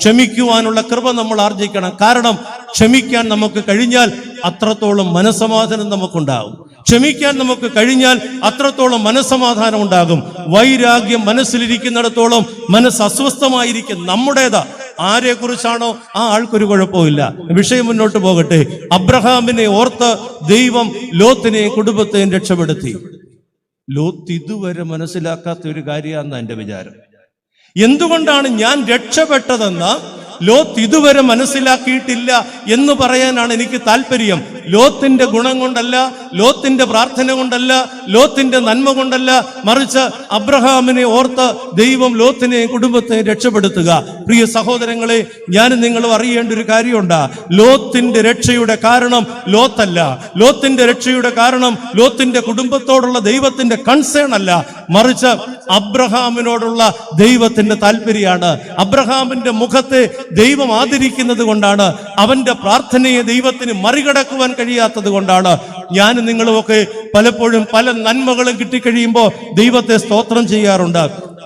ക്ഷമിക്കുവാനുള്ള കൃപ നമ്മൾ ആർജിക്കണം. കാരണം ക്ഷമിക്കാൻ നമുക്ക് കഴിഞ്ഞാൽ അത്രത്തോളം മനസ്സമാധാനം നമുക്കുണ്ടാകും. ക്ഷമിക്കാൻ നമുക്ക് കഴിഞ്ഞാൽ അത്രത്തോളം മനസ്സമാധാനം ഉണ്ടാകും. വൈരാഗ്യം മനസ്സിലിരിക്കുന്നിടത്തോളം മനസ്സ് അസ്വസ്ഥമായിരിക്കും. നമ്മുടേതാ. ആരെ കുറിച്ചാണോ ആ ആൾക്കൊരു കുഴപ്പമില്ല. വിഷയം മുന്നോട്ട് പോകട്ടെ. അബ്രഹാമിനെ ഓർത്ത് ദൈവം ലോത്തിനെയും കുടുംബത്തെയും രക്ഷപ്പെടുത്തി. ലോത്ത് ഇതുവരെ മനസ്സിലാക്കാത്ത ഒരു കാര്യമാണെന്ന് എൻ്റെ വിചാരം. എന്തുകൊണ്ടാണ് ഞാൻ രക്ഷപ്പെട്ടതെന്ന് ലോത്ത് ഇതുവരെ മനസ്സിലാക്കിയിട്ടില്ല എന്ന് പറയാനാണ് എനിക്ക് താല്പര്യം. ലോത്തിന്റെ ഗുണം കൊണ്ടല്ല, ലോത്തിന്റെ പ്രാർത്ഥന കൊണ്ടല്ല, ലോത്തിന്റെ നന്മ കൊണ്ടല്ല, മറിച്ച് അബ്രഹാമിനെ ഓർത്ത് ദൈവം ലോത്തിനെ കുടുംബത്തെ രക്ഷപ്പെടുത്തുക. പ്രിയ സഹോദരങ്ങളെ, ഞാനും നിങ്ങളും അറിയേണ്ട ഒരു കാര്യമുണ്ട്. ലോത്തിന്റെ രക്ഷയുടെ കാരണം ലോത്തല്ല. ലോത്തിന്റെ രക്ഷയുടെ കാരണം ലോത്തിന്റെ കുടുംബത്തോടുള്ള ദൈവത്തിന്റെ കൺസേൺ അല്ല, മറിച്ച് അബ്രഹാമിനോടുള്ള ദൈവത്തിന്റെ താല്പര്യമാണ്. അബ്രഹാമിന്റെ മുഖത്തെ ദൈവം ആദരിക്കുന്നത് കൊണ്ടാണ്. അവന്റെ പ്രാർത്ഥനയെ ദൈവത്തിന് മറികടക്കുവാൻ കഴിയാത്തത് കൊണ്ടാണ്. ഞാനും നിങ്ങളുമൊക്കെ പലപ്പോഴും പല നന്മകളും കിട്ടിക്കഴിയുമ്പോൾ ദൈവത്തെ സ്തോത്രം ചെയ്യാറുണ്ട്.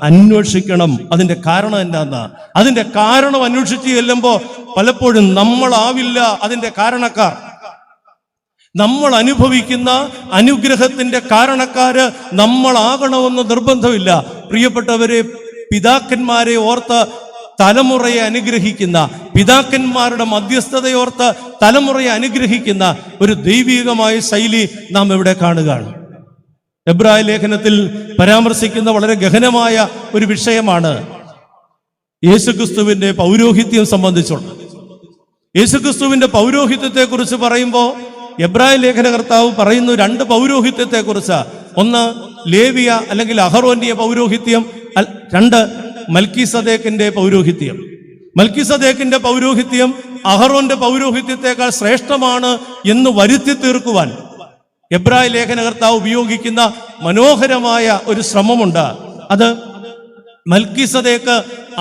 അന്വേഷിക്കണം അതിന്റെ കാരണം എന്താന്ന്. അതിന്റെ കാരണം അന്വേഷിച്ച് ചെല്ലുമ്പോൾ പലപ്പോഴും നമ്മളാവില്ല അതിന്റെ കാരണക്കാർ. നമ്മൾ അനുഭവിക്കുന്ന അനുഗ്രഹത്തിന്റെ കാരണക്കാര് നമ്മളാകണമെന്ന് നിർബന്ധമില്ല. പ്രിയപ്പെട്ടവരെ, പിതാക്കന്മാരെ ഓർത്ത് തലമുറയെ അനുഗ്രഹിക്കുന്ന, പിതാക്കന്മാരുടെ മധ്യസ്ഥതയോർത്ത് തലമുറയെ അനുഗ്രഹിക്കുന്ന ഒരു ദൈവികമായ ശൈലി നാം ഇവിടെ കാണുകയാണ്. എബ്രായ ലേഖനത്തിൽ പരാമർശിക്കുന്ന വളരെ ഗഹനമായ ഒരു വിഷയമാണ് യേശുക്രിസ്തുവിന്റെ പൗരോഹിത്യം സംബന്ധിച്ചുള്ള. യേശുക്രിസ്തുവിന്റെ പൗരോഹിത്യത്തെ കുറിച്ച് പറയുമ്പോൾ എബ്രായ ലേഖനകർത്താവ് പറയുന്നു രണ്ട് പൗരോഹിത്യത്തെ കുറിച്ച്. ഒന്ന് ലേവിയ അല്ലെങ്കിൽ അഹറോന്യ പൗരോഹിത്യം, രണ്ട് മൽക്കീസദേക്കിന്റെ പൗരോഹിത്യം. മൽക്കീസദേക്കിന്റെ പൗരോഹിത്യം അഹറോന്റെ പൗരോഹിത്യത്തെക്കാൾ ശ്രേഷ്ഠമാണ് എന്ന് വരുത്തി തീർക്കുവാൻ എബ്രായ ലേഖനകർത്താവ് ഉപയോഗിക്കുന്ന മനോഹരമായ ഒരു ശ്രമമുണ്ട്. അത് മൽക്കീസദേക്ക്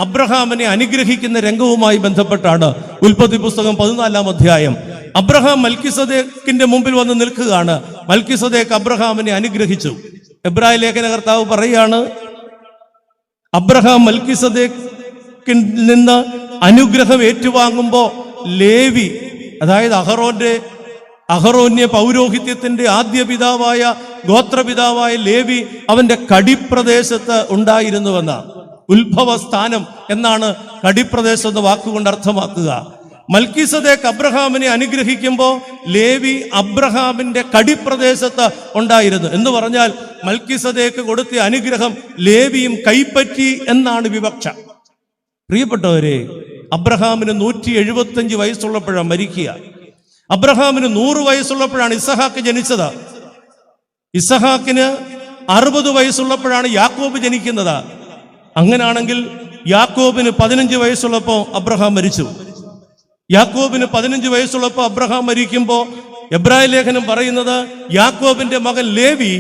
അബ്രഹാമിനെ അനുഗ്രഹിക്കുന്ന രംഗവുമായി ബന്ധപ്പെട്ടാണ്. ഉൽപ്പത്തി പുസ്തകം 14-ാം അധ്യായം. അബ്രഹാം മൽക്കീസദേക്കിന്റെ മുമ്പിൽ വന്ന് നിൽക്കുകയാണ്. മൽക്കീസദേക്ക് അബ്രഹാമിനെ അനുഗ്രഹിച്ചു. എബ്രായ ലേഖനകർത്താവ് പറയാണ്, അബ്രഹാം മൽക്കീസദേക്കിൽ നിന്ന് അനുഗ്രഹം ഏറ്റുവാങ്ങുമ്പോൾ ലേവി, അതായത് അഹറോന്യ പൗരോഹിത്യത്തിന്റെ ആദ്യ പിതാവായ ഗോത്രപിതാവായ ലേവി അവന്റെ കടിപ്രദേശത്ത് ഉണ്ടായിരുന്നുവെന്നാണ്. ഉത്ഭവസ്ഥാനം എന്നാണ് കടിപ്രദേശം എന്ന വാക്കുകൊണ്ട് അർത്ഥമാക്കുക. മൽക്കീസദേക്ക് അബ്രഹാമിനെ അനുഗ്രഹിക്കുമ്പോൾ ലേവി അബ്രഹാമിന്റെ കടിപ്രദേശത്ത് ഉണ്ടായിരുന്നു എന്ന് പറഞ്ഞാൽ മൽക്കീസദേക്ക് കൊടുത്ത അനുഗ്രഹം ലേവിയും കൈപ്പറ്റി എന്നാണ് വിവക്ഷ. പ്രിയപ്പെട്ടവരെ, അബ്രഹാമിന് 175 വയസ്സുള്ളപ്പോഴാണ് മരിക്കുക. അബ്രഹാമിന് 100 വയസ്സുള്ളപ്പോഴാണ് ഇസഹാക്ക് ജനിച്ചത്. ഇസഹാക്കിന് 60 വയസ്സുള്ളപ്പോഴാണ് യാക്കോബ് ജനിക്കുന്നത്. അങ്ങനാണെങ്കിൽ യാക്കോബിന് 15 വയസ്സുള്ളപ്പോൾ അബ്രഹാം മരിച്ചു. യാക്കോബിന് 15 വയസ്സുള്ളപ്പോൾ അബ്രഹാം മരിക്കുമ്പോൾ എബ്രായ ലേഖനം പറയുന്നത് യാക്കോബിന്റെ മകൻ ലേവി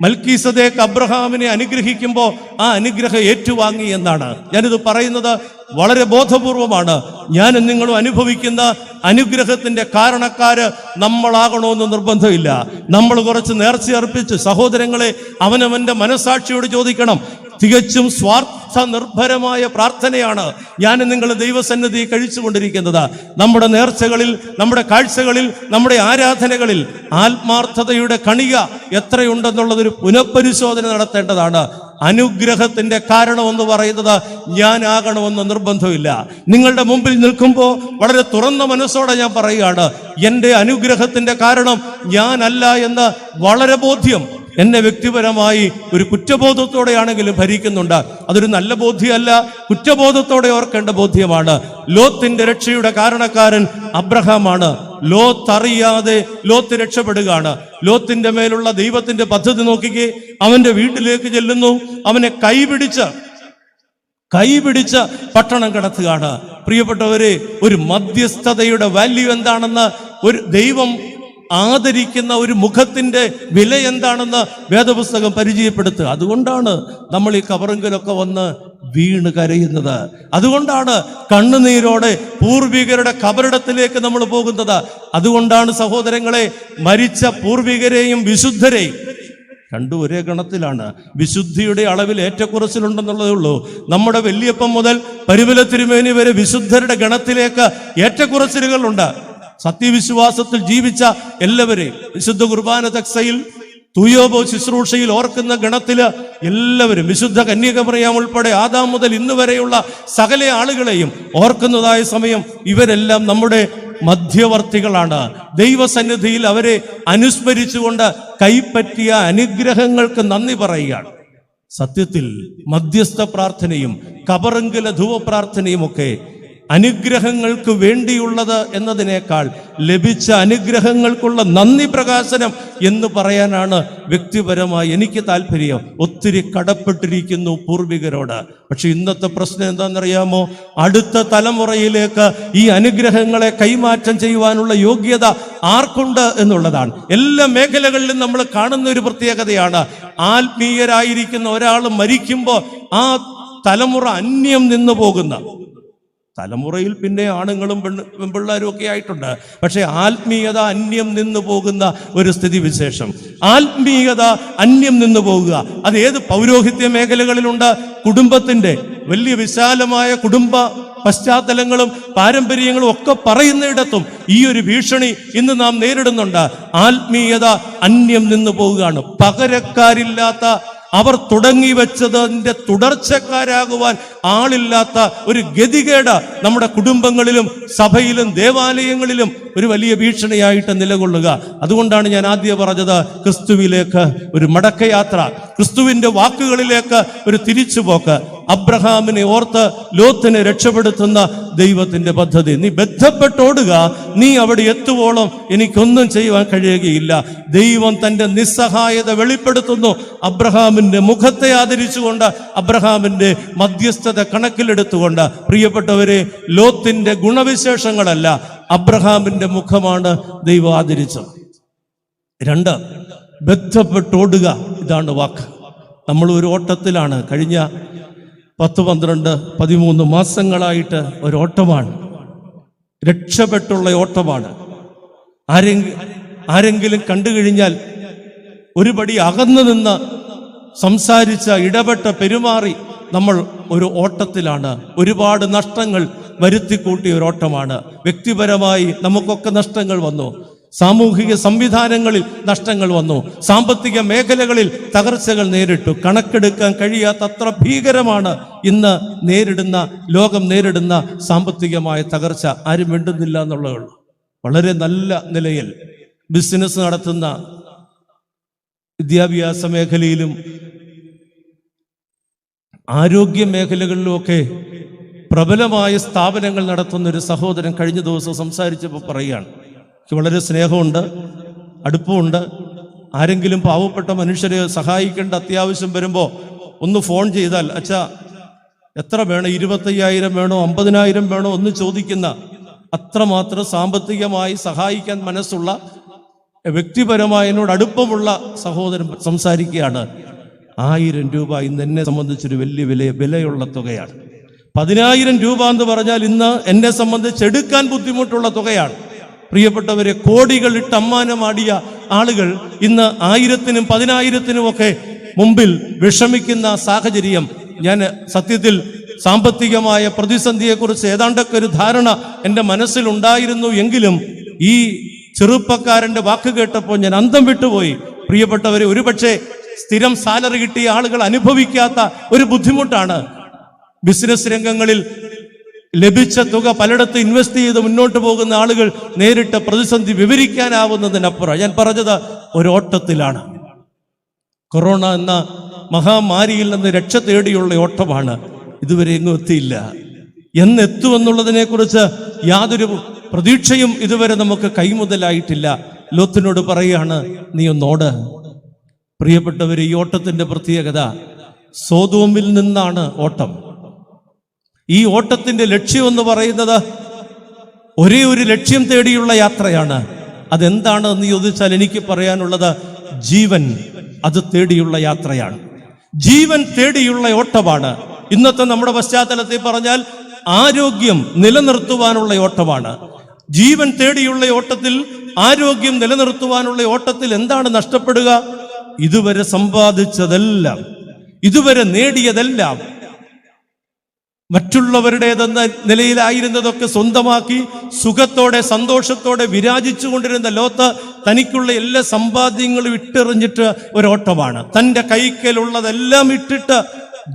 മൽക്കീസദേക്ക് അബ്രഹാമിനെ അനുഗ്രഹിക്കുമ്പോൾ ആ അനുഗ്രഹം ഏറ്റുവാങ്ങി എന്നാണ്. ഞാനിത് പറയുന്നത് വളരെ ബോധപൂർവമാണ്. ഞാനും നിങ്ങളും അനുഭവിക്കുന്ന അനുഗ്രഹത്തിന്റെ കാരണക്കാര് നമ്മളാകണമെന്ന് നിർബന്ധമില്ല. നമ്മൾ കുറച്ച് നേർച്ച അർപ്പിച്ച് സഹോദരങ്ങളെ അവനവന്റെ മനസാക്ഷിയോട് ചോദിക്കണം. തികച്ചും സ്വാർത്ഥ നിർഭരമായ പ്രാർത്ഥനയാണ് ഞാൻ നിങ്ങൾ ദൈവസന്നിധി കഴിച്ചുകൊണ്ടിരിക്കുന്നത്. നമ്മുടെ നേർച്ചകളിൽ, നമ്മുടെ കാഴ്ചകളിൽ, നമ്മുടെ ആരാധനകളിൽ ആത്മാർത്ഥതയുടെ കണിക എത്രയുണ്ടെന്നുള്ളതൊരു പുനഃപരിശോധന നടത്തേണ്ടതാണ്. അനുഗ്രഹത്തിന്റെ കാരണം എന്ന് പറയുന്നത് ഞാനാകണമെന്ന് നിർബന്ധമില്ല. നിങ്ങളുടെ മുമ്പിൽ നിൽക്കുമ്പോൾ വളരെ തുറന്ന മനസ്സോടെ ഞാൻ പറയുകയാണ്, എൻ്റെ അനുഗ്രഹത്തിന്റെ കാരണം ഞാനല്ല എന്ന് വളരെ ബോധ്യം എന്നെ വ്യക്തിപരമായി ഒരു കുറ്റബോധത്തോടെയാണെങ്കിലും ഭരിക്കുന്നുണ്ട്. അതൊരു നല്ല ബോധ്യമല്ല, കുറ്റബോധത്തോടെ ഓർക്കേണ്ട ബോധ്യമാണ്. ലോത്തിന്റെ രക്ഷയുടെ കാരണക്കാരൻ അബ്രഹാമാണ്. ലോത്ത് അറിയാതെ ലോത്ത് രക്ഷപ്പെടുകയാണ്. ലോത്തിന്റെ മേലുള്ള ദൈവത്തിന്റെ പദ്ധതി നോക്കിക്കേ. അവന്റെ വീട്ടിലേക്ക് ചെല്ലുന്നു, അവനെ കൈപിടിച്ച് പട്ടണം കടത്തുകയാണ്. പ്രിയപ്പെട്ടവരെ, ഒരു മധ്യസ്ഥതയുടെ വാല്യൂ എന്താണെന്ന്, ഒരു ദൈവം ആദരിക്കുന്ന ഒരു മുഖത്തിന്റെ വില എന്താണെന്ന് വേദപുസ്തകം പരിചയപ്പെടുത്തുക. അതുകൊണ്ടാണ് നമ്മൾ ഈ കബറിങ്കലൊക്കെ വന്ന് വീണ് കരയുന്നത്. അതുകൊണ്ടാണ് കണ്ണുനീരോടെ പൂർവികരുടെ കബറിടത്തിലേക്ക് നമ്മൾ പോകുന്നത്. അതുകൊണ്ടാണ് സഹോദരങ്ങളെ, മരിച്ച പൂർവികരെയും വിശുദ്ധരെയും രണ്ടും ഒരേ ഗണത്തിലാണ്. വിശുദ്ധിയുടെ അളവിൽ ഏറ്റക്കുറച്ചിലുണ്ടെന്നുള്ളതേ ഉള്ളൂ. നമ്മുടെ വല്യപ്പം മുതൽ പരിമല തിരുമേനി വരെ വിശുദ്ധരുടെ ഗണത്തിലേക്ക് ഏറ്റക്കുറച്ചിലുകളുണ്ട്. സത്യവിശ്വാസത്തിൽ ജീവിച്ച എല്ലാവരെയും വിശുദ്ധ കുർബാന തക്സയിൽ തൂയോബോ ശുശ്രൂഷയിൽ ഓർക്കുന്ന ഗണത്തില് എല്ലാവരും, വിശുദ്ധ കന്യകമറിയാം ഉൾപ്പെടെ ആദാം മുതൽ ഇന്ന് വരെയുള്ള സകല ആളുകളെയും ഓർക്കുന്നതായ സമയം ഇവരെല്ലാം നമ്മുടെ മധ്യവർത്തികളാണ്. ദൈവസന്നിധിയിൽ അവരെ അനുസ്മരിച്ചുകൊണ്ട് കൈപ്പറ്റിയ അനുഗ്രഹങ്ങൾക്ക് നന്ദി പറയുകയാണ്. സത്യത്തിൽ മധ്യസ്ഥ പ്രാർത്ഥനയും കബറങ്കല ധൂവ പ്രാർത്ഥനയും ഒക്കെ അനുഗ്രഹങ്ങൾക്ക് വേണ്ടിയുള്ളത് എന്നതിനേക്കാൾ ലഭിച്ച അനുഗ്രഹങ്ങൾക്കുള്ള നന്ദി പ്രകാശനം എന്ന് പറയാനാണ് വ്യക്തിപരമായി എനിക്ക് താല്പര്യം. ഒത്തിരി കടപ്പെട്ടിരിക്കുന്നു പൂർവികരോട്. പക്ഷെ ഇന്നത്തെ പ്രശ്നം എന്താണെന്നറിയാമോ? അടുത്ത തലമുറയിലേക്ക് ഈ അനുഗ്രഹങ്ങളെ കൈമാറ്റം ചെയ്യുവാനുള്ള യോഗ്യത ആർക്കുണ്ട് എന്നുള്ളതാണ്. എല്ലാ മേഖലകളിലും നമ്മൾ കാണുന്ന ഒരു പ്രത്യേകതയാണ്. ആത്മീയരായിരിക്കുന്ന ഒരാൾ മരിക്കുമ്പോൾ ആ തലമുറ അന്യം നിന്നു പോകുന്ന, തലമുറയിൽ പിന്നെ ആണുങ്ങളും പെൺപിള്ളേരും ഒക്കെ ആയിട്ടുണ്ട്, പക്ഷെ ആത്മീയത അന്യം നിന്നു പോകുന്ന ഒരു സ്ഥിതിവിശേഷം. ആത്മീയത അന്യം നിന്നു പോകുക അത് ഏത് പൗരോഹിത്യ മേഖലകളിലുണ്ട്. കുടുംബത്തിന്റെ വലിയ വിശാലമായ കുടുംബ പശ്ചാത്തലങ്ങളും പാരമ്പര്യങ്ങളും ഒക്കെ പറയുന്നിടത്തും ഈ ഒരു ഭീഷണി ഇന്ന് നാം നേരിടുന്നുണ്ട്. ആത്മീയത അന്യം നിന്നു പോവുകയാണ്. പകരക്കാരില്ലാത്ത, അവർ തുടങ്ങി വെച്ചതിന്റെ തുടർച്ചക്കാരാകുവാൻ ആളില്ലാത്ത ഒരു ഗതികേട് നമ്മുടെ കുടുംബങ്ങളിലും സഭയിലും ദേവാലയങ്ങളിലും ഒരു വലിയ ഭീഷണിയായിട്ട് നിലകൊള്ളുക. അതുകൊണ്ടാണ് ഞാൻ ആദ്യം പറഞ്ഞത്, ക്രിസ്തുവിലേക്ക് ഒരു മടക്കയാത്ര, ക്രിസ്തുവിന്റെ വാക്കുകളിലേക്ക് ഒരു തിരിച്ചുപോക്ക്. അബ്രഹാമിനെ ഓർത്ത് ലോത്തിനെ രക്ഷപ്പെടുത്തുന്ന ദൈവത്തിന്റെ പദ്ധതി. നീ ബന്ധപ്പെട്ടോടുക, നീ അവിടെ എത്തുവോളം എനിക്കൊന്നും ചെയ്യുവാൻ കഴിയുകയില്ല. ദൈവം തന്റെ നിസ്സഹായത വെളിപ്പെടുത്തുന്നു. അബ്രഹാമിന്റെ മുഖത്തെ ആദരിച്ചുകൊണ്ട്, അബ്രഹാമിന്റെ മധ്യസ്ഥത കണക്കിലെടുത്തുകൊണ്ട്. പ്രിയപ്പെട്ടവരെ, ലോത്തിന്റെ ഗുണവിശേഷങ്ങളല്ല, അബ്രഹാമിന്റെ മുഖമാണ് ദൈവം ആദരിച്ചത്. 2, ബന്ധപ്പെട്ടോടുക. ഇതാണ് വാക്ക്. നമ്മൾ ഒരു ഓട്ടത്തിലാണ്. കഴിഞ്ഞ 10, 12, 13 മാസങ്ങളായിട്ട് ഒരു ഓട്ടമാണ്. രക്ഷപ്പെട്ടുള്ള ഓട്ടമാണ്. ആരെങ്കിലും കണ്ടു കഴിഞ്ഞാൽ ഒരു പടി അകന്നു നിന്ന് സംസാരിച്ച, ഇടപെട്ട, പെരുമാറി നമ്മൾ ഒരു ഓട്ടത്തിലാണ്. ഒരുപാട് നഷ്ടങ്ങൾ വരുത്തിക്കൂട്ടിയ ഒരു ഓട്ടമാണ്. വ്യക്തിപരമായി നമുക്കൊക്കെ നഷ്ടങ്ങൾ വന്നു. സാമൂഹിക സംവിധാനങ്ങളിൽ നഷ്ടങ്ങൾ വന്നു. സാമ്പത്തിക മേഖലകളിൽ തകർച്ചകൾ നേരിട്ടു. കണക്കെടുക്കാൻ കഴിയാത്തത്ര ഭീകരമാണ് ഇന്ന് ലോകം നേരിടുന്ന സാമ്പത്തികമായ തകർച്ച. ആരും വേണ്ടുന്നില്ല എന്നുള്ളതേ ഉള്ളൂ. വളരെ നല്ല നിലയിൽ ബിസിനസ് നടത്തുന്ന, വിദ്യാഭ്യാസ മേഖലയിലും ആരോഗ്യ മേഖലകളിലുമൊക്കെ പ്രബലമായ സ്ഥാപനങ്ങൾ നടത്തുന്ന ഒരു സഹോദരൻ കഴിഞ്ഞ ദിവസം സംസാരിച്ചപ്പോൾ പറയുകയാണ്, വളരെ സ്നേഹമുണ്ട്, അടുപ്പമുണ്ട്. ആരെങ്കിലും പാവപ്പെട്ട മനുഷ്യരെ സഹായിക്കേണ്ട അത്യാവശ്യം വരുമ്പോൾ ഒന്ന് ഫോൺ ചെയ്താൽ, അച്ഛാ എത്ര വേണം, 25,000 വേണോ 50,000 വേണോ ഒന്ന് ചോദിക്കുന്ന അത്രമാത്രം സാമ്പത്തികമായി സഹായിക്കാൻ മനസ്സുള്ള, വ്യക്തിപരമായി എന്നോട് അടുപ്പമുള്ള സഹോദരൻ സംസാരിക്കുകയാണ്. 1000 രൂപ ഇന്ന് എന്നെ സംബന്ധിച്ചൊരു വലിയ വിലയുള്ള തുകയാണ്. 10,000 രൂപ എന്ന് പറഞ്ഞാൽ ഇന്ന് എന്നെ സംബന്ധിച്ച് എടുക്കാൻ ബുദ്ധിമുട്ടുള്ള തുകയാണ്. പ്രിയപ്പെട്ടവരെ, കോടികളിട്ട് അമ്മാനമാടിയ ആളുകൾ ഇന്ന് 1000-നും 10,000-നും ഒക്കെ മുമ്പിൽ വിഷമിക്കുന്ന സാഹചര്യം. ഞാൻ സത്യത്തിൽ സാമ്പത്തികമായ പ്രതിസന്ധിയെക്കുറിച്ച് ഏതാണ്ടൊക്കെ ഒരു ധാരണ എൻ്റെ മനസ്സിലുണ്ടായിരുന്നു. എങ്കിലും ഈ ചെറുപ്പക്കാരൻ്റെ വാക്ക് കേട്ടപ്പോൾ ഞാൻ അന്തം വിട്ടുപോയി. പ്രിയപ്പെട്ടവരെ, ഒരുപക്ഷെ സ്ഥിരം സാലറി കിട്ടിയ ആളുകൾ അനുഭവിക്കാത്ത ഒരു ബുദ്ധിമുട്ടാണ്. ബിസിനസ് രംഗങ്ങളിൽ ലഭിച്ച തുക പലയിടത്ത് ഇൻവെസ്റ്റ് ചെയ്ത് മുന്നോട്ട് പോകുന്ന ആളുകൾ നേരിട്ട പ്രതിസന്ധി വിവരിക്കാനാവുന്നതിനപ്പുറം. ഞാൻ പറഞ്ഞത് ഒരോട്ടത്തിലാണ്. കൊറോണ എന്ന മഹാമാരിയിൽ നിന്ന് രക്ഷ തേടിയുള്ള ഓട്ടമാണ്. ഇതുവരെ എങ്ങും എത്തിയില്ല. എന്നെത്തുമെന്നുള്ളതിനെ കുറിച്ച് യാതൊരു പ്രതീക്ഷയും ഇതുവരെ നമുക്ക് കൈമുതലായിട്ടില്ല. ലോത്തിനോട് പറയാണ്, നീ ഒന്നോട്. പ്രിയപ്പെട്ടവർ, ഈ ഓട്ടത്തിന്റെ പ്രത്യേകത, സോദോമിൽ നിന്നാണ് ഓട്ടം. ഈ ഓട്ടത്തിന്റെ ലക്ഷ്യം എന്ന് പറയുന്നത് ഒരേ ഒരു ലക്ഷ്യം തേടിയുള്ള യാത്രയാണ്. അതെന്താണ് എന്ന് ചോദിച്ചാൽ എനിക്ക് പറയാനുള്ളത്, ജീവൻ അത് തേടിയുള്ള യാത്രയാണ്. ജീവൻ തേടിയുള്ള ഓട്ടമാണ്. ഇന്നത്തെ നമ്മുടെ പശ്ചാത്തലത്തിൽ പറഞ്ഞാൽ ആരോഗ്യം നിലനിർത്തുവാനുള്ള ഓട്ടമാണ്. ജീവൻ തേടിയുള്ള ഓട്ടത്തിൽ, ആരോഗ്യം നിലനിർത്തുവാനുള്ള ഓട്ടത്തിൽ എന്താണ് നഷ്ടപ്പെടുക? ഇതുവരെ സമ്പാദിച്ചതെല്ലാം, ഇതുവരെ നേടിയതെല്ലാം, മറ്റുള്ളവരുടേതെന്ന നിലയിലായിരുന്നതൊക്കെ സ്വന്തമാക്കി സുഖത്തോടെ സന്തോഷത്തോടെ വിരാജിച്ചു കൊണ്ടിരുന്ന ലോത്ത് തനിക്കുള്ള എല്ലാ സമ്പാദ്യങ്ങളും ഇട്ടെറിഞ്ഞിട്ട് ഒരോട്ടമാണ്. തൻ്റെ കൈക്കലുള്ളതെല്ലാം ഇട്ടിട്ട്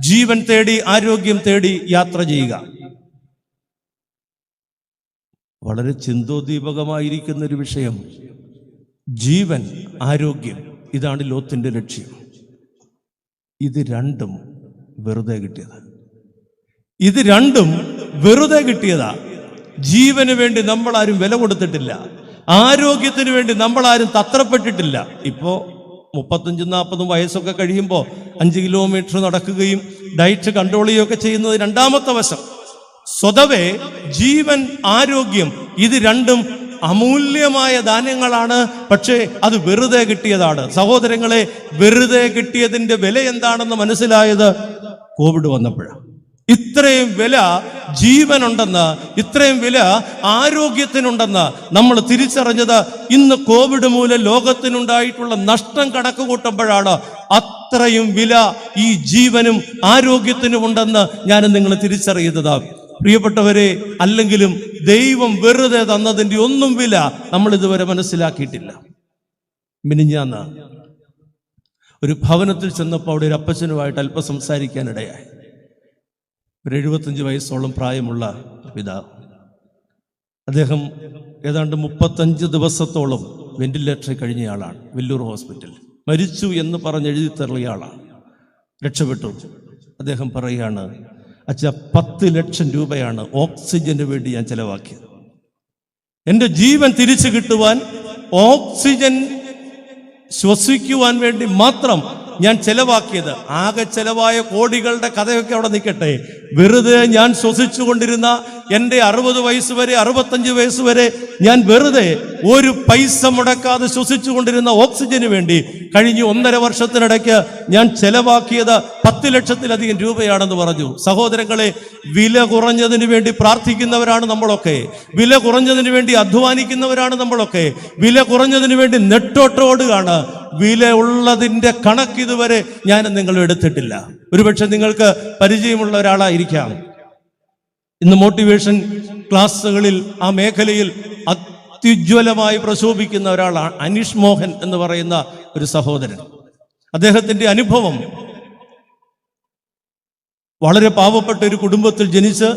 ജീവൻ തേടി, ആരോഗ്യം തേടി യാത്ര ചെയ്യുക. വളരെ ചിന്തോദ്ദീപകമായിരിക്കുന്ന ഒരു വിഷയം. ജീവൻ, ആരോഗ്യം, ഇതാണ് ലോത്തിന്റെ ലക്ഷ്യം. ഇത് രണ്ടും വെറുതെ കിട്ടിയതാ. ഇത് രണ്ടും വെറുതെ കിട്ടിയതാ. ജീവന് വേണ്ടി നമ്മളാരും വില കൊടുത്തിട്ടില്ല. ആരോഗ്യത്തിന് വേണ്ടി നമ്മളാരും തത്രപ്പെട്ടിട്ടില്ല. ഇപ്പോ 35-40 വയസ്സൊക്കെ കഴിയുമ്പോൾ 5 കിലോമീറ്റർ നടക്കുകയും ഡയറ്റ് കൺട്രോൾ ചെയ്യുകയൊക്കെ ചെയ്യുന്നത് രണ്ടാമത്തെ വശം. സ്വതവേ ജീവൻ, ആരോഗ്യം, ഇത് രണ്ടും അമൂല്യമായ ദാനങ്ങളാണ്. പക്ഷേ അത് വെറുതെ കിട്ടിയതാണ്. സഹോദരങ്ങളെ, വെറുതെ കിട്ടിയതിന്റെ വില എന്താണെന്ന് മനസ്സിലായത് കോവിഡ് വന്നപ്പോഴാണ്. ഇത്രയും വില ജീവനുണ്ടെന്ന്, ഇത്രയും വില ആരോഗ്യത്തിനുണ്ടെന്ന് നമ്മൾ തിരിച്ചറിഞ്ഞത് ഇന്ന് കോവിഡ് മൂലം ലോകത്തിനുണ്ടായിട്ടുള്ള നഷ്ടം കണക്ക് കൂട്ടുമ്പോഴാണ്. അത്രയും വില ഈ ജീവനും ആരോഗ്യത്തിനും ഉണ്ടെന്ന് ഞാൻ നിങ്ങൾ തിരിച്ചറിയുന്നത്. പ്രിയപ്പെട്ടവരെ, അല്ലെങ്കിലും ദൈവം വെറുതെ തന്നതിൻ്റെ ഒന്നും വില നമ്മൾ ഇതുവരെ മനസ്സിലാക്കിയിട്ടില്ല. മിനിഞ്ഞാന്ന് ഒരു ഭവനത്തിൽ ചെന്നപ്പോൾ അവിടെ ഒരു അപ്പച്ചനുമായിട്ട് അല്പം സംസാരിക്കാനിടയായി. ഒരു 75 വയസ്സോളം പ്രായമുള്ള പിതാവ്. അദ്ദേഹം ഏതാണ്ട് 35 ദിവസത്തോളം വെന്റിലേറ്ററിൽ കഴിഞ്ഞയാളാണ്. വെല്ലൂർ ഹോസ്പിറ്റലിൽ മരിച്ചു എന്ന് പറഞ്ഞ് എഴുതി തള്ളിയ ആളാണ്. രക്ഷപ്പെട്ടു. അദ്ദേഹം പറയുകയാണ്, അച്ഛാ, 10 ലക്ഷം രൂപയാണ് ഓക്സിജന് വേണ്ടി ഞാൻ ചെലവാക്കിയത്. എൻ്റെ ജീവൻ തിരിച്ചു കിട്ടുവാൻ, ഓക്സിജൻ ശ്വസിക്കുവാൻ വേണ്ടി മാത്രം ഞാൻ ചെലവാക്കിയത്. ആകെ ചെലവായ കോടികളുടെ കഥയൊക്കെ അവിടെ നിൽക്കട്ടെ. വെറുതെ ഞാൻ ശ്വസിച്ചുകൊണ്ടിരുന്ന എൻ്റെ 60 വയസ്സ് വരെ, 65 വയസ്സ് വരെ ഞാൻ വെറുതെ ഒരു പൈസ മുടക്കാതെ ശ്വസിച്ചുകൊണ്ടിരുന്ന ഓക്സിജന് വേണ്ടി കഴിഞ്ഞ 1.5 വർഷത്തിനിടയ്ക്ക് ഞാൻ ചെലവാക്കിയത് 10 ലക്ഷത്തിലധികം രൂപയാണെന്ന് പറഞ്ഞു. സഹോദരങ്ങളെ, വില കുറഞ്ഞതിന് വേണ്ടി പ്രാർത്ഥിക്കുന്നവരാണ് നമ്മളൊക്കെ. വില കുറഞ്ഞതിന് വേണ്ടി അധ്വാനിക്കുന്നവരാണ് നമ്മളൊക്കെ. വില കുറഞ്ഞതിന് വേണ്ടി നെട്ടോട്ടോടുകയാണ്. വില ഉള്ളതിൻ്റെ കണക്ക് ഇതുവരെ ഞാൻ നിങ്ങൾ എടുത്തിട്ടില്ല. ഒരുപക്ഷെ നിങ്ങൾക്ക് പരിചയമുള്ള ഒരാളായിരിക്കാം. ഇന്ന് മോട്ടിവേഷൻ ക്ലാസ്സുകളിൽ ആ മേഖലയിൽ അത്യുജ്വലമായി പ്രശോഭിക്കുന്ന ഒരാളാണ് അനീഷ് മോഹൻ എന്ന് പറയുന്ന ഒരു സഹോദരൻ. അദ്ദേഹത്തിന്റെ അനുഭവം, വളരെ പാവപ്പെട്ട ഒരു കുടുംബത്തിൽ ജനിച്ച്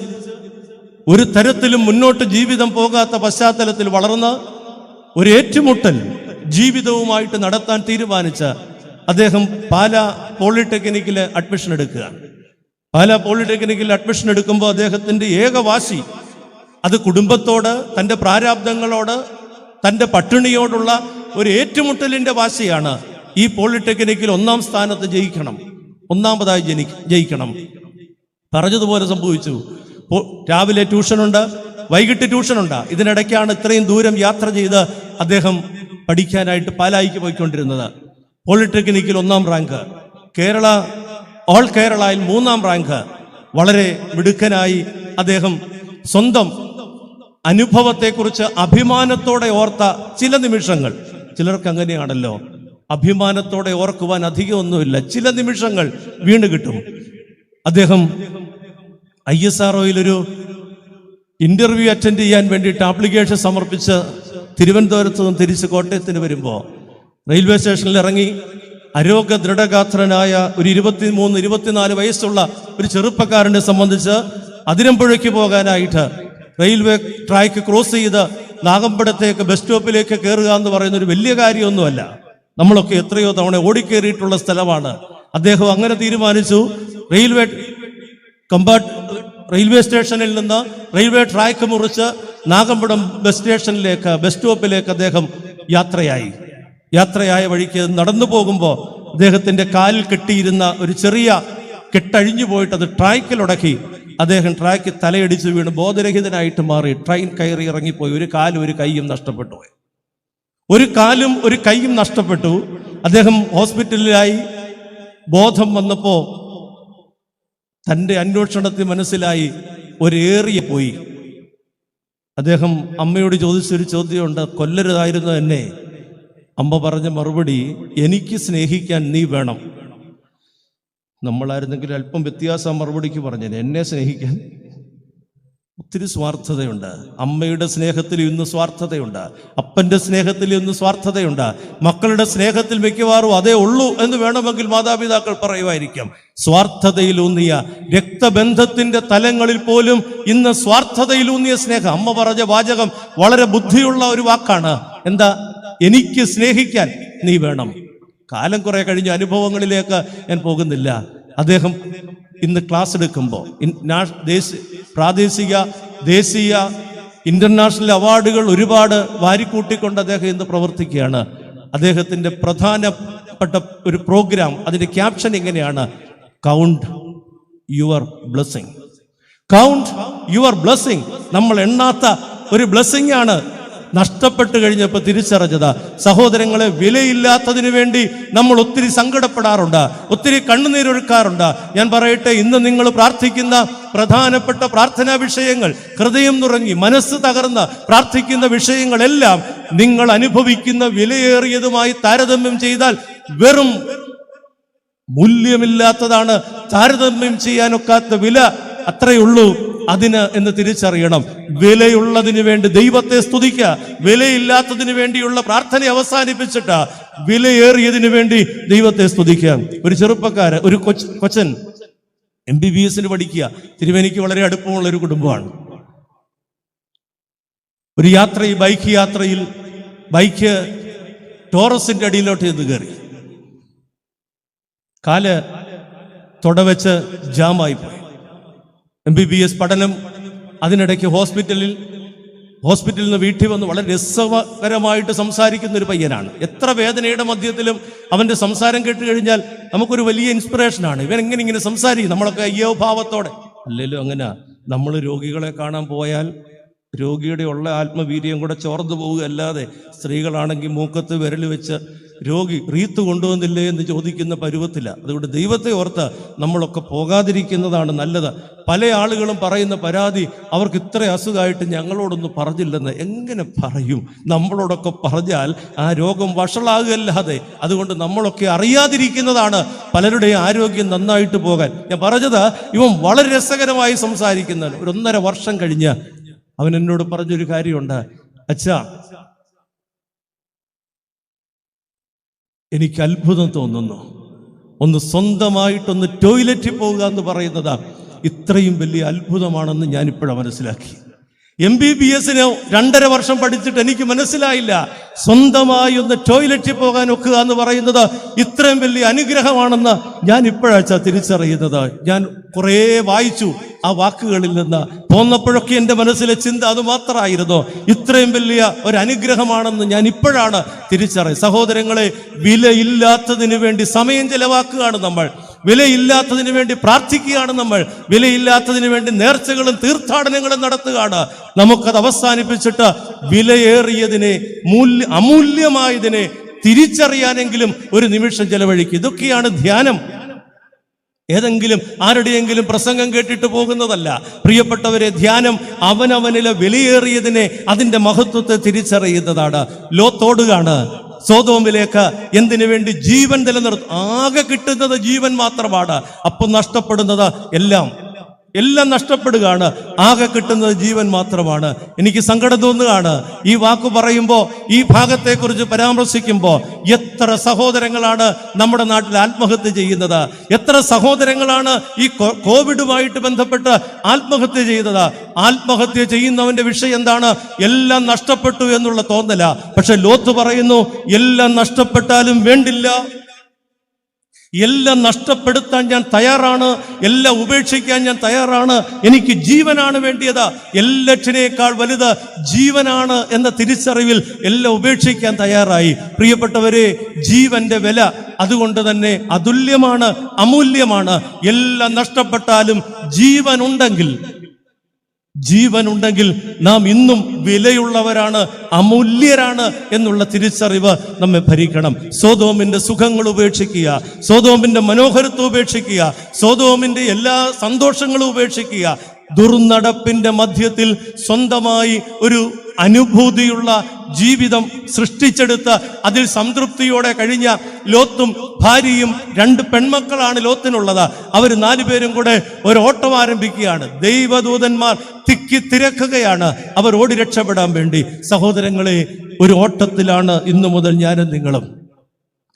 ഒരു തരത്തിലും മുന്നോട്ട് ജീവിതം പോകാത്ത പശ്ചാത്തലത്തിൽ വളർന്ന് ഒരു ഏറ്റുമുട്ടൽ ജീവിതവുമായിട്ട് നടത്താൻ തീരുമാനിച്ച അദ്ദേഹം പാലാ പോളിടെക്നിക്കിൽ അഡ്മിഷൻ എടുക്കുകയാണ്. പാലാ പോളിടെക്നിക്കിൽ അഡ്മിഷൻ എടുക്കുമ്പോൾ അദ്ദേഹത്തിന്റെ ഏക വാശി അത് കുടുംബത്തോട്, തൻ്റെ പ്രാരാബ്ദങ്ങളോട്, തൻ്റെ പട്ടിണിയോടുള്ള ഒരു ഏറ്റുമുട്ടലിന്റെ വാശിയാണ്. ഈ പോളിടെക്നിക്കിൽ 1-ാം സ്ഥാനത്ത് ജയിക്കണം, 1-ാമതായി ജയിക്കണം. പറഞ്ഞതുപോലെ സംഭവിച്ചു. രാവിലെ ട്യൂഷനുണ്ട്, വൈകിട്ട് ട്യൂഷനുണ്ട്. ഇതിനിടയ്ക്കാണ് ഇത്രയും ദൂരം യാത്ര ചെയ്ത് അദ്ദേഹം പഠിക്കാനായിട്ട് പാലായിക്ക് പോയിക്കൊണ്ടിരുന്നത്. പോളിടെക്നിക്കിൽ 1-ാം റാങ്ക്, ഓൾ കേരളയിൽ 3-ാം റാങ്ക്. വളരെ മിടുക്കനായി അദ്ദേഹം സ്വന്തം അനുഭവത്തെക്കുറിച്ച് അഭിമാനത്തോടെ ഓർത്ത ചില നിമിഷങ്ങൾ, ചിലർക്ക് അങ്ങനെയാണല്ലോ, അഭിമാനത്തോടെ ഓർക്കുവാൻ അധികമൊന്നുമില്ല, ചില നിമിഷങ്ങൾ വീണ് കിട്ടും. അദ്ദേഹം ISROയിലൊരു ഇന്റർവ്യൂ അറ്റൻഡ് ചെയ്യാൻ വേണ്ടിയിട്ട് ആപ്ലിക്കേഷൻ സമർപ്പിച്ച് തിരുവനന്തപുരത്ത് നിന്ന് തിരിച്ച് കോട്ടയത്തിന് വരുമ്പോൾ റെയിൽവേ സ്റ്റേഷനിൽ ഇറങ്ങി അരോഗ്യ ദൃഢഗാത്രനായ ഒരു 23-24 വയസ്സുള്ള ഒരു ചെറുപ്പക്കാരനെ സംബന്ധിച്ച് അതിരമ്പുഴയ്ക്ക് പോകാനായിട്ട് റെയിൽവേ ട്രാക്ക് ക്രോസ് ചെയ്ത് നാഗമ്പടത്തേക്ക് ബസ് സ്റ്റോപ്പിലേക്ക് കയറുക എന്ന് പറയുന്ന ഒരു വലിയ കാര്യമൊന്നുമല്ല. നമ്മളൊക്കെ എത്രയോ തവണ ഓടിക്കേറിയിട്ടുള്ള സ്ഥലമാണ്. അദ്ദേഹം അങ്ങനെ തീരുമാനിച്ചു. റെയിൽവേ സ്റ്റേഷനിൽ നിന്ന് റെയിൽവേ ട്രാക്ക് മുറിച്ച് നാഗമ്പടം ബസ് സ്റ്റോപ്പിലേക്ക് അദ്ദേഹം യാത്രയായ വഴിക്ക് നടന്നു പോകുമ്പോൾ അദ്ദേഹത്തിന്റെ കാലിൽ കെട്ടിയിരുന്ന ഒരു ചെറിയ കെട്ടഴിഞ്ഞു പോയിട്ട് അത് ട്രാക്കിലുടക്കി അദ്ദേഹം ട്രാക്കിൽ തലയടിച്ച് വീണ് ബോധരഹിതനായിട്ട് മാറി. ട്രെയിൻ കയറി ഇറങ്ങിപ്പോയി. ഒരു കാലും ഒരു കൈയും നഷ്ടപ്പെട്ടു. ഒരു കാലും ഒരു കൈയും നഷ്ടപ്പെട്ടു. അദ്ദേഹം ഹോസ്പിറ്റലിലായി. ബോധം വന്നപ്പോ തൻ്റെ അന്വേഷണത്തിൽ മനസ്സിലായി ഒരു ഏറിയ പോയി. അദ്ദേഹം അമ്മയോട് ചോദിച്ചൊരു ചോദ്യമുണ്ട്, കൊല്ലരുതായിരുന്നു എന്നെ. അമ്മ പറഞ്ഞ മറുപടി, എനിക്ക് സ്നേഹിക്കാൻ നീ വേണം. നമ്മളായിരുന്നെങ്കിൽ അല്പം വ്യത്യാസം മറുപടിക്ക് പറഞ്ഞത്, എന്നെ സ്നേഹിക്കാൻ ഒത്തിരി സ്വാർത്ഥതയുണ്ട്. അമ്മയുടെ സ്നേഹത്തിൽ ഇന്ന് സ്വാർത്ഥതയുണ്ട്, അപ്പൻ്റെ സ്നേഹത്തിൽ ഇന്ന് സ്വാർത്ഥതയുണ്ട്, മക്കളുടെ സ്നേഹത്തിൽ മിക്കവാറും അതേ ഉള്ളൂ എന്ന് വേണമെങ്കിൽ മാതാപിതാക്കൾ പറയുമായിരിക്കും. സ്വാർത്ഥതയിലൂന്നിയ രക്തബന്ധത്തിന്റെ തലങ്ങളിൽ പോലും ഇന്ന് സ്വാർത്ഥതയിലൂന്നിയ സ്നേഹം. അമ്മ പറഞ്ഞ വാചകം വളരെ ബുദ്ധിയുള്ള ഒരു വാക്കാണ്. എന്താ? എനിക്ക് സ്നേഹിക്കാൻ നീ വേണം. കാലം കുറെ കഴിഞ്ഞ അനുഭവങ്ങളിലേക്ക് ഞാൻ പോകുന്നില്ല. അദ്ദേഹം ഇന്ന് ക്ലാസ് എടുക്കുമ്പോൾ പ്രാദേശിക, ദേശീയ, ഇന്റർനാഷണൽ അവാർഡുകൾ ഒരുപാട് വാരിക്കൂട്ടിക്കൊണ്ട് അദ്ദേഹം ഇന്ന് പ്രവർത്തിക്കുകയാണ്. അദ്ദേഹത്തിന്റെ പ്രധാനപ്പെട്ട ഒരു പ്രോഗ്രാം, അതിന്റെ ക്യാപ്ഷൻ ഇങ്ങനെയാണ്: count your blessing. Count your blessing. നമ്മൾ എണ്ണാത്ത ഒരു ബ്ലെസ്സിങ് ആണ് നഷ്ടപ്പെട്ടു കഴിഞ്ഞപ്പോൾ തിരിച്ചറിഞ്ഞത്. സഹോദരങ്ങളെ, വിലയില്ലാത്തതിനു വേണ്ടി നമ്മൾ ഒത്തിരി സങ്കടപ്പെടാറുണ്ട്, ഒത്തിരി കണ്ണുനീരൊഴുക്കാറുണ്ട്. ഞാൻ പറയട്ടെ, ഇന്ന് നിങ്ങൾ പ്രാർത്ഥിക്കുന്ന പ്രധാനപ്പെട്ട പ്രാർത്ഥനാ വിഷയങ്ങൾ, ഹൃദയം നുറങ്ങി മനസ്സ് തകർന്ന് പ്രാർത്ഥിക്കുന്ന വിഷയങ്ങളെല്ലാം നിങ്ങൾ അനുഭവിക്കുന്ന വിലയേറിയതുമായി താരതമ്യം ചെയ്താൽ വെറും മൂല്യമില്ലാത്തതാണ്. താരതമ്യം ചെയ്യാനൊക്കാത്ത വില അത്രയുള്ളൂ അതിന് എന്ന് തിരിച്ചറിയണം. വിലയുള്ളതിന് വേണ്ടി ദൈവത്തെ സ്തുതിക്കുക, വിലയില്ലാത്തതിന് വേണ്ടിയുള്ള പ്രാർത്ഥന അവസാനിപ്പിച്ചിട്ട് വിലയേറിയതിനു വേണ്ടി ദൈവത്തെ സ്തുതിക്കുക. ഒരു ചെറുപ്പക്കാരൻ, ഒരു കൊച്ചൻ MBBS പഠിക്കുക. തിരുവേനിക്ക് വളരെ അടുപ്പമുള്ള ഒരു കുടുംബമാണ്. ഒരു യാത്രയിൽ, ബൈക്ക് ടോറസിന്റെ അടിയിലോട്ട് ചെന്ന് കയറി. കാല് തൊടവെച്ച് ജാമായി പോയി. MBBS പഠനം, അതിനിടയ്ക്ക് ഹോസ്പിറ്റലിൽ നിന്ന് വീട്ടിൽ വന്ന് വളരെ രസകരമായിട്ട് സംസാരിക്കുന്ന ഒരു പയ്യനാണ്. എത്ര വേദനയുടെ മധ്യത്തിലും അവൻ്റെ സംസാരം കേട്ട് കഴിഞ്ഞാൽ നമുക്കൊരു വലിയ ഇൻസ്പിറേഷനാണ്. ഇവൻ ഇങ്ങനെ സംസാരിക്കും. നമ്മളൊക്കെ അയ്യോ ഭാവത്തോടെ. അല്ലെങ്കിലും അങ്ങനെ നമ്മൾ രോഗികളെ കാണാൻ പോയാൽ രോഗിയുടെ ഉള്ള ആത്മവീര്യം കൂടെ ചോർന്നു പോവുക അല്ലാതെ, സ്ത്രീകളാണെങ്കിൽ മൂക്കത്ത് വിരൽ വെച്ച് രോഗി റീത്ത് കൊണ്ടുവന്നില്ലേ എന്ന് ചോദിക്കുന്ന പരുവത്തില്ല. അതുകൊണ്ട് ദൈവത്തെ ഓർത്ത് നമ്മളൊക്കെ പോകാതിരിക്കുന്നതാണ് നല്ലത്. പല ആളുകളും പറയുന്ന പരാതി, അവർക്ക് ഇത്ര അസുഖമായിട്ട് ഞങ്ങളോടൊന്നും പറഞ്ഞില്ലെന്ന്. എങ്ങനെ പറയും? നമ്മളോടൊക്കെ പറഞ്ഞാൽ ആ രോഗം വഷളാകുകയല്ലാതെ. അതുകൊണ്ട് നമ്മളൊക്കെ അറിയാതിരിക്കുന്നതാണ് പലരുടെയും ആരോഗ്യം നന്നായിട്ട് പോകാൻ. ഞാൻ പറഞ്ഞത്, ഇവൻ വളരെ രസകരമായി സംസാരിക്കുന്നവൻ. ഒരു 1.5 വർഷം കഴിഞ്ഞ് അവൻ എന്നോട് പറഞ്ഞൊരു കാര്യമുണ്ട്. അച്ഛാ, എനിക്ക് അത്ഭുതം തോന്നുന്നു. ഒന്ന് സ്വന്തമായിട്ടൊന്ന് ടോയ്ലറ്റിൽ പോകുക എന്ന് പറയുന്നത് ഇത്രയും വലിയ അത്ഭുതമാണെന്ന് ഞാനിപ്പോഴാണ് മനസ്സിലാക്കി. MBBS 2.5 വർഷം പഠിച്ചിട്ട് എനിക്ക് മനസ്സിലായില്ല സ്വന്തമായി ഒന്ന് ടോയ്ലറ്റിൽ പോകാൻ ഒക്കുക എന്ന് പറയുന്നത് ഇത്രയും വലിയ അനുഗ്രഹമാണെന്ന് ഞാൻ ഇപ്പോഴാച്ചാ തിരിച്ചറിയുന്നത്. ഞാൻ കുറേ വായിച്ചു ആ വാക്കുകളിൽ നിന്ന്. പോന്നപ്പോഴൊക്കെ എൻ്റെ മനസ്സിലെ ചിന്ത അത് മാത്രമായിരുന്നു. ഇത്രയും വലിയ ഒരു അനുഗ്രഹമാണെന്ന് ഞാൻ ഇപ്പോഴാണ് തിരിച്ചറിയുന്നത്. സഹോദരങ്ങളെ, വിലയില്ലാത്തതിന് വേണ്ടി സമയം ചെലവാക്കുകയാണ് നമ്മൾ, വിലയില്ലാത്തതിന് വേണ്ടി പ്രാർത്ഥിക്കുകയാണ് നമ്മൾ, വിലയില്ലാത്തതിന് വേണ്ടി നേർച്ചകളും തീർത്ഥാടനങ്ങളും നടത്തുകയാണ്. നമുക്കത് അവസാനിപ്പിച്ചിട്ട് വിലയേറിയതിനെ, അമൂല്യമായതിനെ തിരിച്ചറിയാനെങ്കിലും ഒരു നിമിഷം ചെലവഴിക്കും. ഇതൊക്കെയാണ് ധ്യാനം. ഏതെങ്കിലും ആരുടെയെങ്കിലും പ്രസംഗം കേട്ടിട്ട് പോകുന്നതല്ല പ്രിയപ്പെട്ടവരെ. ധ്യാനം അവനവനിലെ വിലയേറിയതിനെ, അതിൻ്റെ മഹത്വത്തെ തിരിച്ചറിയുന്നതാണ്. ലോത്തോടുകയാണ് സോദോമിലേക്ക് എന്തിനു വേണ്ടി ജീവൻ നിലനിർത്തും. ആകെ കിട്ടുന്നത് ജീവൻ മാത്രമാണ്. അപ്പം നഷ്ടപ്പെടുന്നത് എല്ലാം നഷ്ടപ്പെടുകയാണ്. ആകെ കിട്ടുന്നത് ജീവൻ മാത്രമാണ്. എനിക്ക് സങ്കടം തോന്നുകയാണ് ഈ വാക്ക് പറയുമ്പോൾ, ഈ ഭാഗത്തെക്കുറിച്ച് പരാമർശിക്കുമ്പോൾ. എത്ര സഹോദരങ്ങളാണ് നമ്മുടെ നാട്ടിൽ ആത്മഹത്യ ചെയ്യുന്നത്? എത്ര സഹോദരങ്ങളാണ് ഈ കോവിഡുമായിട്ട് ബന്ധപ്പെട്ട് ആത്മഹത്യ ചെയ്തത്? ആത്മഹത്യ ചെയ്യുന്നവന്റെ വിഷയം എന്താണ്? എല്ലാം നഷ്ടപ്പെട്ടു എന്നുള്ള തോന്നല. പക്ഷെ ലോത്ത് പറയുന്നു, എല്ലാം നഷ്ടപ്പെട്ടാലും വേണ്ടില്ല, എല്ലാം നഷ്ടപ്പെടുത്താൻ ഞാൻ തയ്യാറാണ്, എല്ലാം ഉപേക്ഷിക്കാൻ ഞാൻ തയ്യാറാണ്. എനിക്ക് ജീവനാണ് വേണ്ടിയത്, എല്ലാറ്റിനേക്കാൾ വലുത് ജീവനാണ് എന്ന തിരിച്ചറിവിൽ എല്ലാം ഉപേക്ഷിക്കാൻ തയ്യാറായി. പ്രിയപ്പെട്ടവരെ, ജീവന്റെ വില അതുകൊണ്ട് തന്നെ അതുല്യമാണ്, അമൂല്യമാണ്. എല്ലാം നഷ്ടപ്പെട്ടാലും ജീവനുണ്ടെങ്കിൽ നാം ഇന്നും വിലയുള്ളവരാണ്, അമൂല്യരാണ് എന്നുള്ള തിരിച്ചറിവ് നമ്മെ ഭരിക്കണം. സോദോമിന്റെ സുഖങ്ങൾ ഉപേക്ഷിക്കുക, സോദോമിന്റെ മനോഹരത്വം ഉപേക്ഷിക്കുക, സോദോമിന്റെ എല്ലാ സന്തോഷങ്ങളും ഉപേക്ഷിക്കുക. ദുർനടപ്പിന്റെ മധ്യത്തിൽ സ്വന്തമായി ഒരു അനുഭൂതിയുള്ള ജീവിതം സൃഷ്ടിച്ചെടുത്ത് അതിൽ സംതൃപ്തിയോടെ കഴിഞ്ഞ ലോത്തും ഭാര്യയും 2 പെൺമക്കളാണ് ലോത്തിനുള്ളത്. അവർ 4 പേരും കൂടെ ഒരു ഓട്ടം ആരംഭിക്കുകയാണ്. ദൈവദൂതന്മാർ തിരക്കുകയാണ് അവർ ഓടി രക്ഷപ്പെടാൻ വേണ്ടി. സഹോദരങ്ങളെ, ഒരു ഓട്ടത്തിലാണ് ഇന്നു മുതൽ ഞാനും നിങ്ങളും.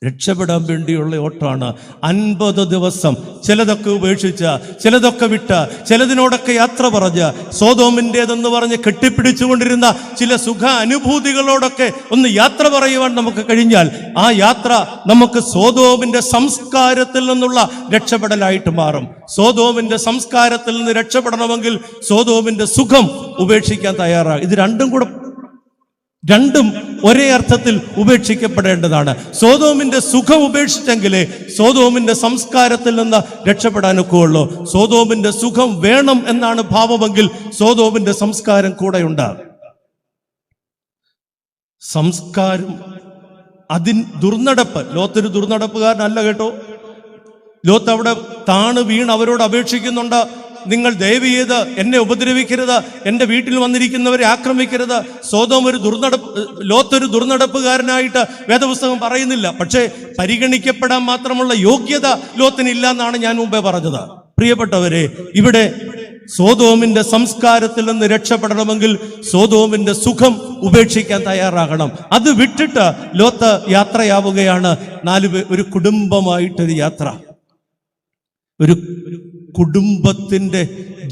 രക്ഷപ്പെടാൻ വേണ്ടിയുള്ള ഓട്ടമാണ്. 50 ദിവസം ചിലതൊക്കെ ഉപേക്ഷിച്ച്, ചിലതൊക്കെ വിട്ട്, ചിലതിനോടൊക്കെ യാത്ര പറഞ്ഞ്, സോതോമിൻ്റെതെന്ന് പറഞ്ഞ് കെട്ടിപ്പിടിച്ചുകൊണ്ടിരുന്ന ചില സുഖ അനുഭൂതികളോടൊക്കെ ഒന്ന് യാത്ര പറയുവാൻ നമുക്ക് കഴിഞ്ഞാൽ ആ യാത്ര നമുക്ക് സോതോമിന്റെ സംസ്കാരത്തിൽ നിന്നുള്ള രക്ഷപ്പെടലായിട്ട് മാറും. സോതോമിന്റെ സംസ്കാരത്തിൽ നിന്ന് രക്ഷപ്പെടണമെങ്കിൽ സോതോമിന്റെ സുഖം ഉപേക്ഷിക്കാൻ തയ്യാറാകും. ഇത് രണ്ടും ഒരേ അർത്ഥത്തിൽ ഉപേക്ഷിക്കപ്പെടേണ്ടതാണ്. സോതോമിന്റെ സുഖം ഉപേക്ഷിച്ചെങ്കിലേ സോതോമിന്റെ സംസ്കാരത്തിൽ നിന്ന് രക്ഷപ്പെടാനൊക്കെ ഉള്ളൂ. സോതോമിന്റെ സുഖം വേണം എന്നാണ് ഭാവമെങ്കിൽ സോതോമിന്റെ സംസ്കാരം കൂടെയുണ്ട്. സംസ്കാരം ദുർനടപ്പ്. ലോത്തൊരു ദുർനടപ്പുകാരനല്ല കേട്ടോ. ലോത്ത് അവിടെ താണ് വീണ് അവരോട് അപേക്ഷിക്കുന്നുണ്ട്, നിങ്ങൾ ദയവ് ചെയ്ത് എന്നെ ഉപദ്രവിക്കരുത്, എൻ്റെ വീട്ടിൽ വന്നിരിക്കുന്നവരെ ആക്രമിക്കരുത്. ലോത്തൊരു ദുർനടപ്പുകാരനായിട്ട് വേദപുസ്തകം പറയുന്നില്ല. പക്ഷേ പരിഗണിക്കപ്പെടാൻ മാത്രമുള്ള യോഗ്യത ലോത്തിനില്ല എന്നാണ് ഞാൻ മുമ്പേ പറഞ്ഞത്. പ്രിയപ്പെട്ടവരെ, ഇവിടെ സോതോമിന്റെ സംസ്കാരത്തിൽ നിന്ന് രക്ഷപ്പെടണമെങ്കിൽ സോതോമിന്റെ സുഖം ഉപേക്ഷിക്കാൻ തയ്യാറാകണം. അത് വിട്ടിട്ട് ലോത്ത് യാത്രയാവുകയാണ്. ഒരു കുടുംബമായിട്ടൊരു യാത്ര. ഒരു കുടുംബത്തിന്റെ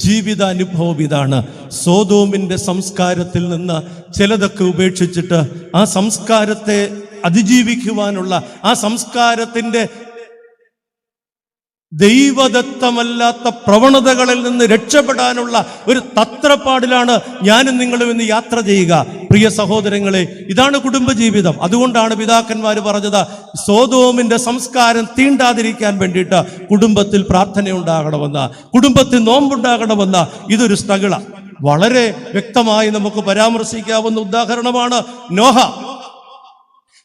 ജീവിതാനുഭവം ഇതാണ്. സോതോമിന്റെ സംസ്കാരത്തിൽ നിന്ന് ചിലതൊക്കെ ഉപേക്ഷിച്ചിട്ട് ആ സംസ്കാരത്തെ അതിജീവിക്കുവാനുള്ള, ആ സംസ്കാരത്തിന്റെ ദൈവദത്തമല്ലാത്ത പ്രവണതകളിൽ നിന്ന് രക്ഷപ്പെടാനുള്ള ഒരു തത്രപ്പാടിലാണ് ഞാനും നിങ്ങളും ഇന്ന് യാത്ര ചെയ്യുക. പ്രിയ സഹോദരങ്ങളെ, ഇതാണ് കുടുംബജീവിതം. അതുകൊണ്ടാണ് പിതാക്കന്മാർ പറഞ്ഞത്, സോതോമിന്റെ സംസ്കാരം തീണ്ടാതിരിക്കാൻ വേണ്ടിയിട്ട് കുടുംബത്തിൽ പ്രാർത്ഥനയുണ്ടാകണമെന്ന്, കുടുംബത്തിൽ നോമ്പുണ്ടാകണമെന്ന്. ഇതൊരു സ്ട്രഗിളാണ്. വളരെ വ്യക്തമായി നമുക്ക് പരാമർശിക്കാവുന്ന ഉദാഹരണമാണ് നോഹ.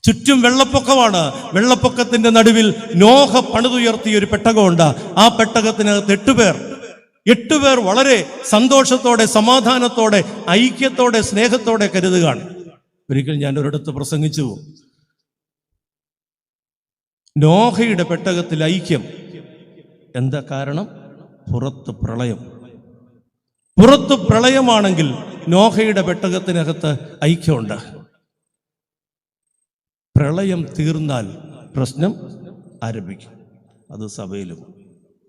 ചുറ്റും വെള്ളപ്പൊക്കമാണ്. വെള്ളപ്പൊക്കത്തിന്റെ നടുവിൽ നോഹ പണിതുയർത്തിയ ഒരു പെട്ടകമുണ്ട്. ആ പെട്ടകത്തിനകത്ത് 8 പേർ വളരെ സന്തോഷത്തോടെ, സമാധാനത്തോടെ, ഐക്യത്തോടെ, സ്നേഹത്തോടെ കരുതുകയാണ്. ഒരിക്കൽ ഞാൻ ഒരിടത്ത് പ്രസംഗിച്ചു, നോഹയുടെ പെട്ടകത്തിൽ ഐക്യം. എന്താ കാരണം? പുറത്ത് പ്രളയമാണെങ്കിൽ നോഹയുടെ പെട്ടകത്തിനകത്ത് ഐക്യമുണ്ട്. പ്രളയം തീർന്നാൽ പ്രശ്നം ആരംഭിക്കും. അത് സഭയിലും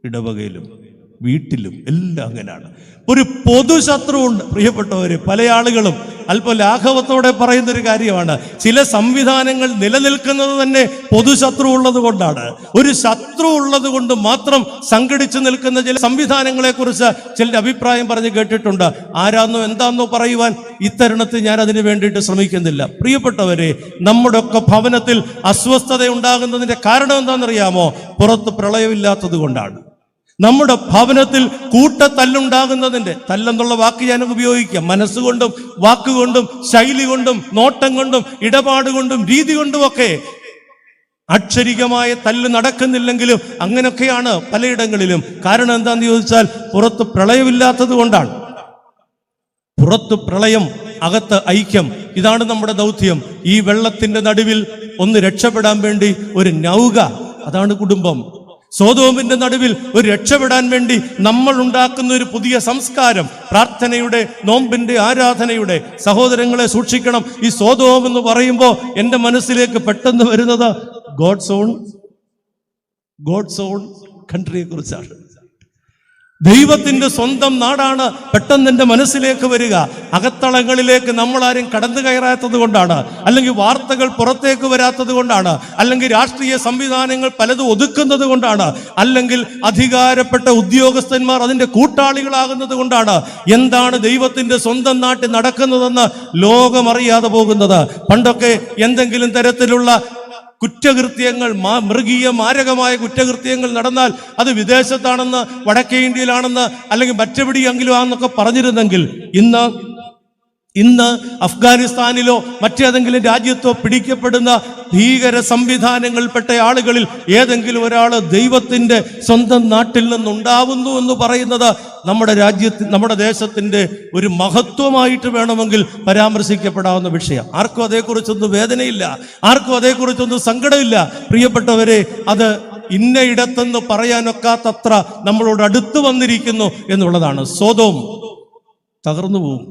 ഇടവകയിലും വീട്ടിലും എല്ലാം അങ്ങനെയാണ്. ഒരു പൊതുശത്രു ഉണ്ട്. പ്രിയപ്പെട്ടവര്, പല ആളുകളും അല്പം ലാഘവത്തോടെ പറയുന്നൊരു കാര്യമാണ്, ചില സംവിധാനങ്ങൾ നിലനിൽക്കുന്നത് തന്നെ പൊതുശത്രു ഉള്ളത് കൊണ്ടാണ്. ഒരു ശത്രു ഉള്ളത് കൊണ്ട് മാത്രം സംഘടിച്ചു നിൽക്കുന്ന ചില സംവിധാനങ്ങളെ കുറിച്ച് ചിലരുടെ അഭിപ്രായം പറഞ്ഞ് കേട്ടിട്ടുണ്ട്. ആരാന്നോ എന്താന്നോ പറയുവാൻ ഇത്തരുണത്തിൽ ഞാൻ അതിനു വേണ്ടിയിട്ട് ശ്രമിക്കുന്നില്ല. പ്രിയപ്പെട്ടവരെ, നമ്മുടെ ഒക്കെ ഭവനത്തിൽ അസ്വസ്ഥത ഉണ്ടാകുന്നതിന്റെ കാരണം എന്താണെന്നറിയാമോ? പുറത്ത് പ്രളയമില്ലാത്തത് കൊണ്ടാണ്. നമ്മുടെ ഭവനത്തിൽ കൂട്ടത്തല്ലുണ്ടാകുന്നതിന്റെ, തല്ലെന്നുള്ള വാക്ക് ഞാൻ ഉപയോഗിക്കാം, മനസ്സുകൊണ്ടും വാക്കുകൊണ്ടും ശൈലി കൊണ്ടും നോട്ടം കൊണ്ടും ഇടപാട് കൊണ്ടും രീതി കൊണ്ടുമൊക്കെ അക്ഷരികമായ തല്ല് നടക്കുന്നില്ലെങ്കിലും അങ്ങനെയൊക്കെയാണ് പലയിടങ്ങളിലും. കാരണം എന്താണെന്ന് ചോദിച്ചാൽ പുറത്ത് പ്രളയമില്ലാത്തത് കൊണ്ടാണ്. പുറത്ത് പ്രളയം, അകത്ത് ഐക്യം. ഇതാണ് നമ്മുടെ ദൗത്യം. ഈ വെള്ളത്തിന്റെ നടുവിൽ ഒന്ന് രക്ഷപ്പെടാൻ വേണ്ടി ഒരു നൗക, അതാണ് കുടുംബം. സോതോമിന്റെ നടുവിൽ ഒരു രക്ഷപ്പെടാൻ വേണ്ടി നമ്മൾ ഉണ്ടാക്കുന്ന ഒരു പുതിയ സംസ്കാരം, പ്രാർത്ഥനയുടെ, നോമ്പിന്റെ, ആരാധനയുടെ. സഹോദരങ്ങളെ സൂക്ഷിക്കണം. ഈ സോതോം എന്ന് പറയുമ്പോൾ എൻ്റെ മനസ്സിലേക്ക് പെട്ടെന്ന് വരുന്നത് ഗോഡ്സ് ഓൺ കൺട്രിയെ കുറിച്ചാണ്. ദൈവത്തിന്റെ സ്വന്തം നാടാണ് പെട്ടെന്ന് എൻ്റെ മനസ്സിലേക്ക് വരിക. അകത്തളങ്ങളിലേക്ക് നമ്മളാരും കടന്നു കയറാത്തത് കൊണ്ടാണ്, അല്ലെങ്കിൽ വാർത്തകൾ പുറത്തേക്ക് വരാത്തത് കൊണ്ടാണ്, അല്ലെങ്കിൽ രാഷ്ട്രീയ സംവിധാനങ്ങൾ പലതും ഒതുക്കുന്നത് കൊണ്ടാണ്, അല്ലെങ്കിൽ അധികാരപ്പെട്ട ഉദ്യോഗസ്ഥന്മാർ അതിൻ്റെ കൂട്ടാളികളാകുന്നത് കൊണ്ടാണ്. എന്താണ് ദൈവത്തിന്റെ സ്വന്തം നാട്ടിൽ നടക്കുന്നതെന്ന് ലോകമറിയാതെ പോകുന്നത്. പണ്ടൊക്കെ എന്തെങ്കിലും തരത്തിലുള്ള കുറ്റകൃത്യങ്ങൾ, മൃഗീയ മാരകമായ കുറ്റകൃത്യങ്ങൾ നടന്നാൽ അത് വിദേശത്താണെന്ന്, വടക്കേ ഇന്ത്യയിലാണെന്ന്, അല്ലെങ്കിൽ മറ്റെവിടെയെങ്കിലും ആണെന്നൊക്കെ പറഞ്ഞിരുന്നെങ്കിൽ ഇന്ന് ഇന്ന് അഫ്ഗാനിസ്ഥാനിലോ മറ്റേതെങ്കിലും രാജ്യത്തോ പിടിക്കപ്പെടുന്ന ഭീകര സംവിധാനങ്ങളിൽപ്പെട്ട ആളുകളിൽ ഏതെങ്കിലും ഒരാൾ ദൈവത്തിൻ്റെ സ്വന്തം നാട്ടിൽ നിന്നുണ്ടാവുന്നു എന്ന് പറയുന്നത് നമ്മുടെ ദേശത്തിൻ്റെ ഒരു മഹത്വമായിട്ട് വേണമെങ്കിൽ പരാമർശിക്കപ്പെടാവുന്ന വിഷയം. ആർക്കും അതേക്കുറിച്ചൊന്നും വേദനയില്ല, ആർക്കും അതേക്കുറിച്ചൊന്നും സങ്കടമില്ല. പ്രിയപ്പെട്ടവരെ, അത് ഇന്നയിടത്തെന്ന് പറയാനൊക്കാത്തത്ര നമ്മളോട് അടുത്ത് വന്നിരിക്കുന്നു എന്നുള്ളതാണ്. സൊദോം തകർന്നു പോകും.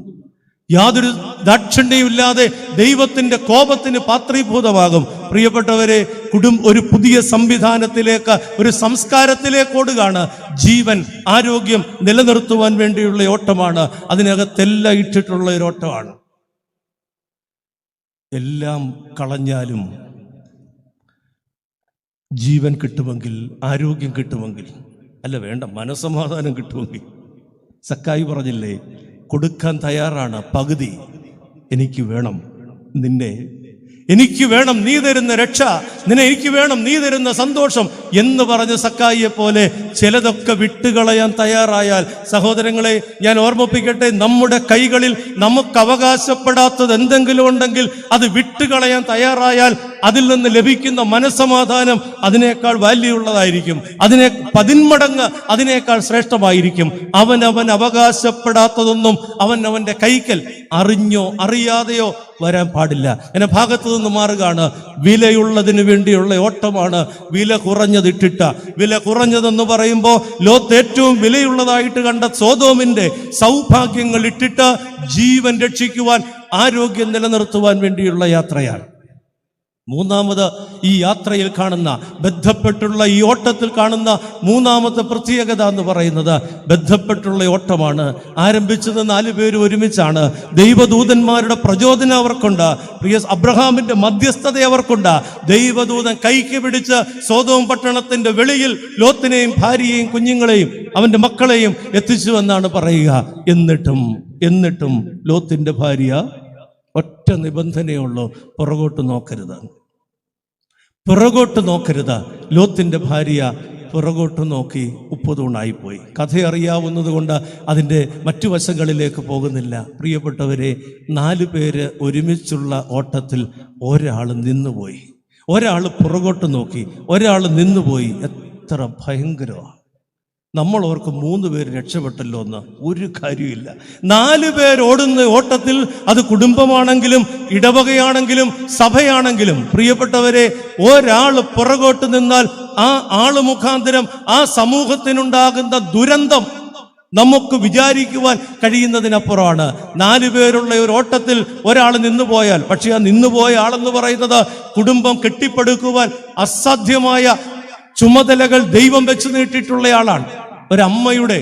യാതൊരു ദാക്ഷിണ്യമില്ലാതെ ദൈവത്തിന്റെ കോപത്തിന് പാത്രീഭൂതമാകും. പ്രിയപ്പെട്ടവരെ, ഒരു പുതിയ സംവിധാനത്തിലേക്ക്, ഒരു സംസ്കാരത്തിലേക്ക് ഓടുകയാണ്. ജീവൻ, ആരോഗ്യം നിലനിർത്തുവാൻ വേണ്ടിയുള്ള ഓട്ടമാണ്. അതിനകത്തെല്ലാം ഇട്ടിട്ടുള്ള ഒരു ഓട്ടമാണ്. എല്ലാം കളഞ്ഞാലും ജീവൻ കിട്ടുമെങ്കിൽ, ആരോഗ്യം കിട്ടുമെങ്കിൽ, അല്ല വേണ്ട, മനസ്സമാധാനം കിട്ടുമെങ്കിൽ. സക്കായി പറഞ്ഞില്ലേ, കൊടുക്കാൻ തയ്യാറാണ് പകുതി. എനിക്ക് വേണം നിന്നെ, എനിക്ക് വേണം നീ തരുന്ന രക്ഷ, എനിക്ക് വേണം നീ തരുന്ന സന്തോഷം എന്ന് പറഞ്ഞ സക്കായിയെ പോലെ ചിലതൊക്കെ വിട്ടുകളയാൻ തയ്യാറായാൽ, സഹോദരങ്ങളെ ഞാൻ ഓർമ്മിപ്പിക്കട്ടെ, നമ്മുടെ കൈകളിൽ നമുക്ക് അവകാശപ്പെടാത്തത് എന്തെങ്കിലും ഉണ്ടെങ്കിൽ അത് വിട്ടുകളയാൻ തയ്യാറായാൽ അതിൽ നിന്ന് ലഭിക്കുന്ന മനസ്സമാധാനം അതിനേക്കാൾ വാല്യുള്ളതായിരിക്കും. 10 അതിനേക്കാൾ ശ്രേഷ്ഠമായിരിക്കും. അവനവൻ അവകാശപ്പെടാത്തതൊന്നും അവന്റെ കൈക്കൽ അറിഞ്ഞോ അറിയാതെയോ വരാൻ പാടില്ല. എന്നെ ഭാഗത്തു നിന്ന് മാറുകയാണ്. വിലയുള്ളതിന് വേണ്ടിയുള്ള ഓട്ടമാണ് വില കുറഞ്ഞതിട്ടിട്ട. വില കുറഞ്ഞതെന്ന് പറയുമ്പോൾ ലോത്ത് ഏറ്റവും വിലയുള്ളതായിട്ട് കണ്ട സൊദോമിന്റെ സൗഭാഗ്യങ്ങൾ ഇട്ടിട്ട് ജീവൻ രക്ഷിക്കുവാൻ, ആരോഗ്യം നിലനിർത്തുവാൻ വേണ്ടിയുള്ള യാത്രയാണ്. മൂന്നാമത് ഈ യാത്രയിൽ കാണുന്ന, ബന്ധപ്പെട്ടുള്ള ഈ ഓട്ടത്തിൽ കാണുന്ന മൂന്നാമത്തെ പ്രത്യേകത എന്ന് പറയുന്നത് ബന്ധപ്പെട്ടുള്ള ഓട്ടമാണ്. ആരംഭിച്ചത് 4 പേര് ഒരുമിച്ചാണ്. ദൈവദൂതന്മാരുടെ പ്രചോദനം അവർക്കുണ്ട്. പ്രിയ അബ്രഹാമിന്റെ മധ്യസ്ഥത അവർക്കുണ്ട്. ദൈവദൂതൻ കൈക്ക് പിടിച്ച് സൊദോം പട്ടണത്തിന്റെ വെളിയിൽ ലോത്തിനെയും ഭാര്യയെയും കുഞ്ഞുങ്ങളെയും അവന്റെ മക്കളെയും എത്തിച്ചു എന്നാണ് പറയുക. എന്നിട്ടും ലോത്തിന്റെ ഭാര്യ ഒറ്റ നിബന്ധനയുള്ളൂ, പുറകോട്ട് നോക്കരുത്. ലോത്തിന്റെ ഭാര്യ പുറകോട്ട് നോക്കി ഉപ്പുതൂണായിപ്പോയി. കഥ അറിയാവുന്നത് കൊണ്ട് അതിൻ്റെ മറ്റു വശങ്ങളിലേക്ക് പോകുന്നില്ല. പ്രിയപ്പെട്ടവരെ, 4 പേര് ഒരുമിച്ചുള്ള ഓട്ടത്തിൽ ഒരാൾ നിന്നുപോയി, ഒരാൾ പുറകോട്ട് നോക്കി, ഒരാൾ നിന്നുപോയി. എത്ര ഭയങ്കരമാണ്. നമ്മൾ ഓർക്ക് 3 പേര് രക്ഷപ്പെട്ടല്ലോ എന്ന്. ഒരു കാര്യമില്ല. 4 പേർ ഓടുന്ന ഓട്ടത്തിൽ, അത് കുടുംബമാണെങ്കിലും ഇടവകയാണെങ്കിലും സഭയാണെങ്കിലും, പ്രിയപ്പെട്ടവരെ, ഒരാൾ പുറകോട്ട് നിന്നാൽ ആ ആള് മുഖാന്തരം ആ സമൂഹത്തിനുണ്ടാകുന്ന ദുരന്തം നമുക്ക് വിചാരിക്കുവാൻ കഴിയുന്നതിനപ്പുറമാണ്. 4 പേരുള്ള ഒരു ഓട്ടത്തിൽ ഒരാൾ നിന്നുപോയാൽ, പക്ഷെ ആ നിന്നുപോയ ആളെന്ന് പറയുന്നത് കുടുംബം കെട്ടിപ്പടുക്കുവാൻ അസാധ്യമായ ചുമതലകൾ ദൈവം വെച്ച് നീട്ടിയിട്ടുള്ള ആളാണ്. ഒരമ്മയുടെ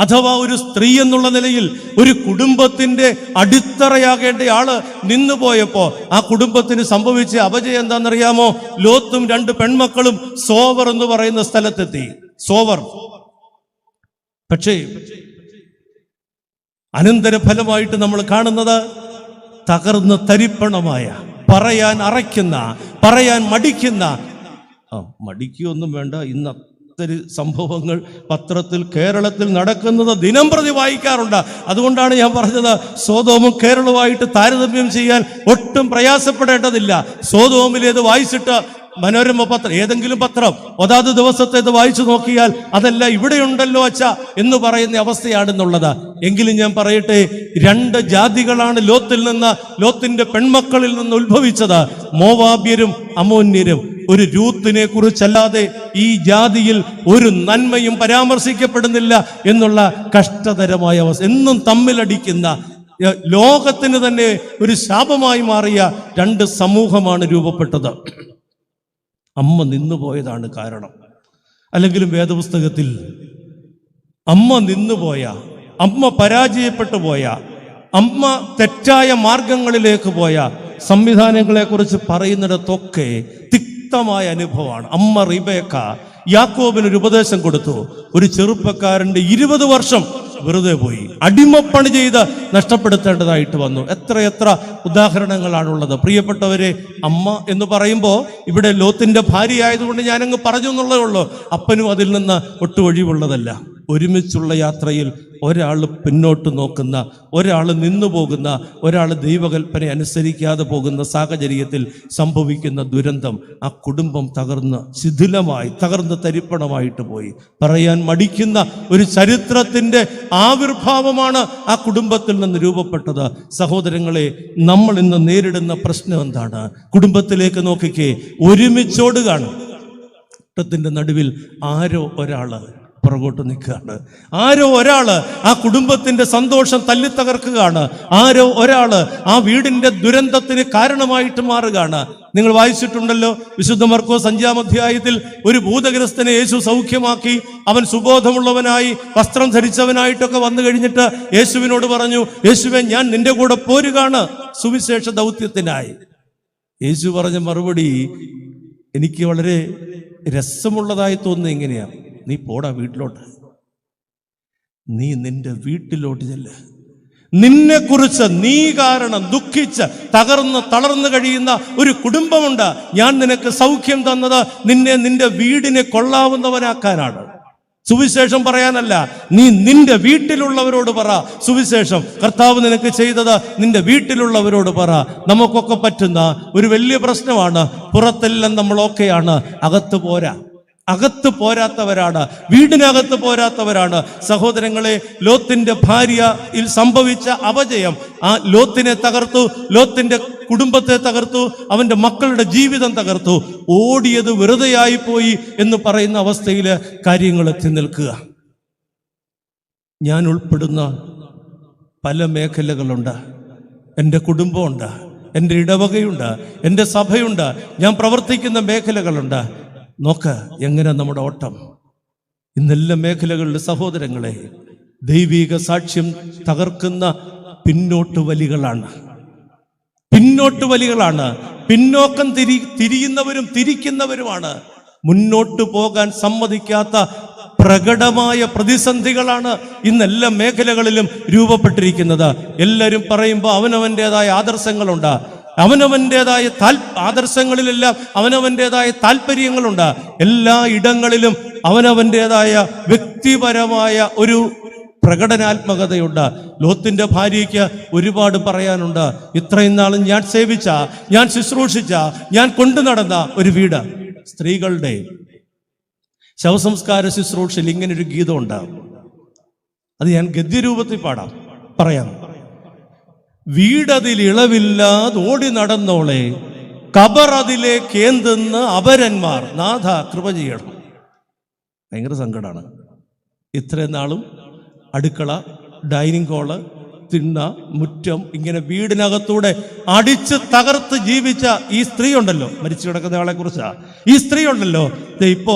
അഥവാ ഒരു സ്ത്രീ എന്നുള്ള നിലയിൽ ഒരു കുടുംബത്തിന്റെ അടിത്തറയാകേണ്ട ആള് നിന്നുപോയപ്പോ ആ കുടുംബത്തിന് സംഭവിച്ച അപജയം എന്താണെന്നറിയാമോ? ലോത്തും 2 പെൺമക്കളും സോവർ എന്ന് പറയുന്ന സ്ഥലത്തെത്തി. സോവർ. പക്ഷേ അനന്തരഫലമായിട്ട് നമ്മൾ കാണുന്നത് തകർന്ന് തരിപ്പണമായ, പറയാൻ അറയ്ക്കുന്ന, പറയാൻ മടിക്കുന്ന, മടിക്കൊന്നും വേണ്ട, ഇന്ന് ഒത്തിരി സംഭവങ്ങൾ പത്രത്തിൽ കേരളത്തിൽ നടക്കുന്നത് ദിനം പ്രതി വായിക്കാറുണ്ട്. അതുകൊണ്ടാണ് ഞാൻ പറഞ്ഞത്, സൊദോമും കേരളവുമായിട്ട് താരതമ്യം ചെയ്യാൻ ഒട്ടും പ്രയാസപ്പെടേണ്ടതില്ല. സൊദോമിലേത് വായിച്ചിട്ട് മനോരമ പത്രം, ഏതെങ്കിലും പത്രം അതാത് ദിവസത്തേത് വായിച്ചു നോക്കിയാൽ അതല്ല ഇവിടെയുണ്ടല്ലോ അച്ഛ എന്ന് പറയുന്ന അവസ്ഥയാണെന്നുള്ളത്. എങ്കിലും ഞാൻ പറയട്ടെ, 2 ജാതികളാണ് ലോത്തിന്റെ പെൺമക്കളിൽ നിന്ന് ഉത്ഭവിച്ചത്, മോവാബ്യരും അമ്മോന്യരും. ഒരു രൂത്തിനെ കുറിച്ചല്ലാതെ ഈ ജാതിയിൽ ഒരു നന്മയും പരാമർശിക്കപ്പെടുന്നില്ല എന്നുള്ള കഷ്ടതരമായ അവസ്ഥ. എന്നും തമ്മിലടിക്കുന്ന, ലോകത്തിന് തന്നെ ഒരു ശാപമായി മാറിയ 2 സമൂഹമാണ് രൂപപ്പെട്ടത്. അമ്മ നിന്നുപോയതാണ് കാരണം. അല്ലെങ്കിലും വേദപുസ്തകത്തിൽ അമ്മ നിന്നുപോയ, അമ്മ പരാജയപ്പെട്ടു പോയ, അമ്മ തെറ്റായ മാർഗങ്ങളിലേക്ക് പോയ സംവിധാനങ്ങളെ കുറിച്ച് പറയുന്നിടത്തൊക്കെ തിക്തമായ അനുഭവമാണ്. അമ്മ റിബേക്ക യാക്കോബിനൊരു ഉപദേശം കൊടുത്തു. ഒരു ചെറുപ്പക്കാരന്റെ 20 വർഷം വെറുതെ പോയി, അടിമപ്പണി ചെയ്ത് നഷ്ടപ്പെടുത്തേണ്ടതായിട്ട് വന്നു. എത്രയെത്ര ഉദാഹരണങ്ങളാണുള്ളത്. പ്രിയപ്പെട്ടവരെ, അമ്മ എന്ന് പറയുമ്പോൾ ഇവിടെ ലോത്തിന്റെ ഭാര്യ ആയതുകൊണ്ട് ഞാനങ്ങ് പറഞ്ഞു എന്നുള്ളതേ ഉള്ളൂ. അപ്പനും അതിൽ നിന്ന് ഒട്ടും ഒഴിവുള്ളതല്ല. ഒരുമിച്ചുള്ള യാത്രയിൽ ഒരാൾ പിന്നോട്ട് നോക്കുന്ന, ഒരാൾ നിന്നു പോകുന്ന, ഒരാൾ ദൈവകൽപ്പന അനുസരിക്കാതെ പോകുന്ന സാഹചര്യത്തിൽ സംഭവിക്കുന്ന ദുരന്തം ആ കുടുംബം തകർന്ന് ശിഥിലമായി, തകർന്ന് തരിപ്പണമായിട്ട് പോയി. പറയാൻ മടിക്കുന്ന ഒരു ചരിത്രത്തിൻ്റെ ആവിർഭാവമാണ് ആ കുടുംബത്തിൽ നിന്ന് രൂപപ്പെട്ടത്. സഹോദരങ്ങളെ, നമ്മൾ ഇന്ന് നേരിടുന്ന പ്രശ്നം എന്താണ്? കുടുംബത്തിലേക്ക് നോക്കിക്കേ, ഒരുമിച്ചോടുകയാണ്. ത്തിൻ്റെ നടുവിൽ ആരോ ഒരാള് പുറകോട്ട് നിൽക്കുകയാണ്. ആരോ ഒരാള് ആ കുടുംബത്തിന്റെ സന്തോഷം തല്ലിത്തകർക്കുകയാണ്. ആരോ ഒരാള് ആ വീടിന്റെ ദുരന്തത്തിന് കാരണമായിട്ട് മാറുകയാണ്. നിങ്ങൾ വായിച്ചിട്ടുണ്ടല്ലോ, വിശുദ്ധ മർക്കോസ് 5-ാം അധ്യായത്തിൽ ഒരു ഭൂതഗ്രസ്തനെ യേശു സൗഖ്യമാക്കി. അവൻ സുബോധമുള്ളവനായി വസ്ത്രം ധരിച്ചവനായിട്ടൊക്കെ വന്നു കഴിഞ്ഞിട്ട് യേശുവിനോട് പറഞ്ഞു, യേശുവേ, ഞാൻ നിന്റെ കൂടെ പോരുകയാണ് സുവിശേഷ ദൗത്യത്തിനായി. യേശു പറഞ്ഞ മറുപടി എനിക്ക് വളരെ രസമുള്ളതായി തോന്നുന്നത് എങ്ങനെയാണ്? നീ പോടാ വീട്ടിലോട്ട്, നീ നിന്റെ വീട്ടിലോട്ട് ചെല്ല്. നിന്നെക്കുറിച്ച് നീ കാരണം ദുഃഖിച്ച് തളർന്നു കഴിയുന്ന ഒരു കുടുംബമുണ്ട്. ഞാൻ നിനക്ക് സൗഖ്യം തന്നത് നിന്റെ വീടിനെ കൊള്ളാവുന്നവനാക്കാനാണ്, സുവിശേഷം പറയാനല്ല. നീ നിന്റെ വീട്ടിലുള്ളവരോട് പറ സുവിശേഷം. കർത്താവ് നിനക്ക് ചെയ്തത് നിന്റെ വീട്ടിലുള്ളവരോട് പറ. നമുക്കൊക്കെ പറ്റുന്ന ഒരു വലിയ പ്രശ്നമാണ്, പുറത്തെല്ലാം നമ്മളൊക്കെയാണ്, അകത്ത് പോരാത്തവരാണ്, വീടിനകത്ത് പോരാത്തവരാണ്. സഹോദരങ്ങളെ, ലോത്തിന്റെ ഭാര്യയിൽ സംഭവിച്ച അപജയം ആ ലോത്തിനെ തകർത്തു, ലോത്തിന്റെ കുടുംബത്തെ തകർത്തു, അവന്റെ മക്കളുടെ ജീവിതം തകർത്തു. ഓടിയത് വെറുതെയായി പോയി എന്ന് പറയുന്ന അവസ്ഥയിൽ കാര്യങ്ങൾ എത്തി നിൽക്കുക. ഞാൻ ഉൾപ്പെടുന്ന പല മേഖലകളുണ്ട്. എൻ്റെ കുടുംബമുണ്ട്, എൻ്റെ ഇടവകയുണ്ട്, എൻ്റെ സഭയുണ്ട്, ഞാൻ പ്രവർത്തിക്കുന്ന മേഖലകളുണ്ട്. നോക്ക് എങ്ങനെ നമ്മുടെ ഓട്ടം. ഇന്നെല്ലാ മേഖലകളിൽ സഹോദരങ്ങളെ, ദൈവിക സാക്ഷ്യം തകർക്കുന്ന പിന്നോട്ട് വലികളാണ്. പിന്നോക്കം തിരിയുന്നവരും തിരിക്കുന്നവരുമാണ്. മുന്നോട്ട് പോകാൻ സമ്മതിക്കാത്ത പ്രകടമായ പ്രതിസന്ധികളാണ് ഇന്നെല്ലാ മേഖലകളിലും രൂപപ്പെട്ടിരിക്കുന്നത്. എല്ലാവരും പറയുമ്പോൾ അവനവൻ്റെതായ ആദർശങ്ങളുണ്ട്, അവനവൻ്റെതായ ആദർശങ്ങളിലെല്ലാം അവനവൻ്റെതായ താല്പര്യങ്ങളുണ്ട്. എല്ലാ ഇടങ്ങളിലും അവനവൻ്റെതായ വ്യക്തിപരമായ ഒരു പ്രകടനാത്മകതയുണ്ട്. ലോത്തിന്റെ ഭാര്യയ്ക്ക് ഒരുപാട് പറയാനുണ്ട്. ഇത്രയും നാളും ഞാൻ സേവിച്ച, ഞാൻ ശുശ്രൂഷിച്ച, ഞാൻ കൊണ്ടു നടന്ന ഒരു വീട്. സ്ത്രീകളുടെ ശവസംസ്കാര ശുശ്രൂഷയിൽ ഇങ്ങനൊരു ഗീതം ഉണ്ടാകും. അത് ഞാൻ ഗദ്യരൂപത്തിൽ പറയാം. വീടതിൽ ഇളവില്ലാതെ ഓടി നടന്നോളെ, കബർ അതിലേക്ക് ഏന്തുന്ന അപരന്മാർ, നാഥ കൃപ ചെയ്യണം. ഭയങ്കര സങ്കടമാണ്. ഇത്രയും നാളും അടുക്കള, ഡൈനിങ് ഹാള്, തിണ്ണ, മുറ്റം, ഇങ്ങനെ വീടിനകത്തൂടെ അടിച്ച് തകർത്ത് ജീവിച്ച ഈ സ്ത്രീ ഉണ്ടല്ലോ, മരിച്ചു കിടക്കുന്ന ആളെ കുറിച്ചാ ഈ സ്ത്രീ ഉണ്ടല്ലോ, ഇപ്പോ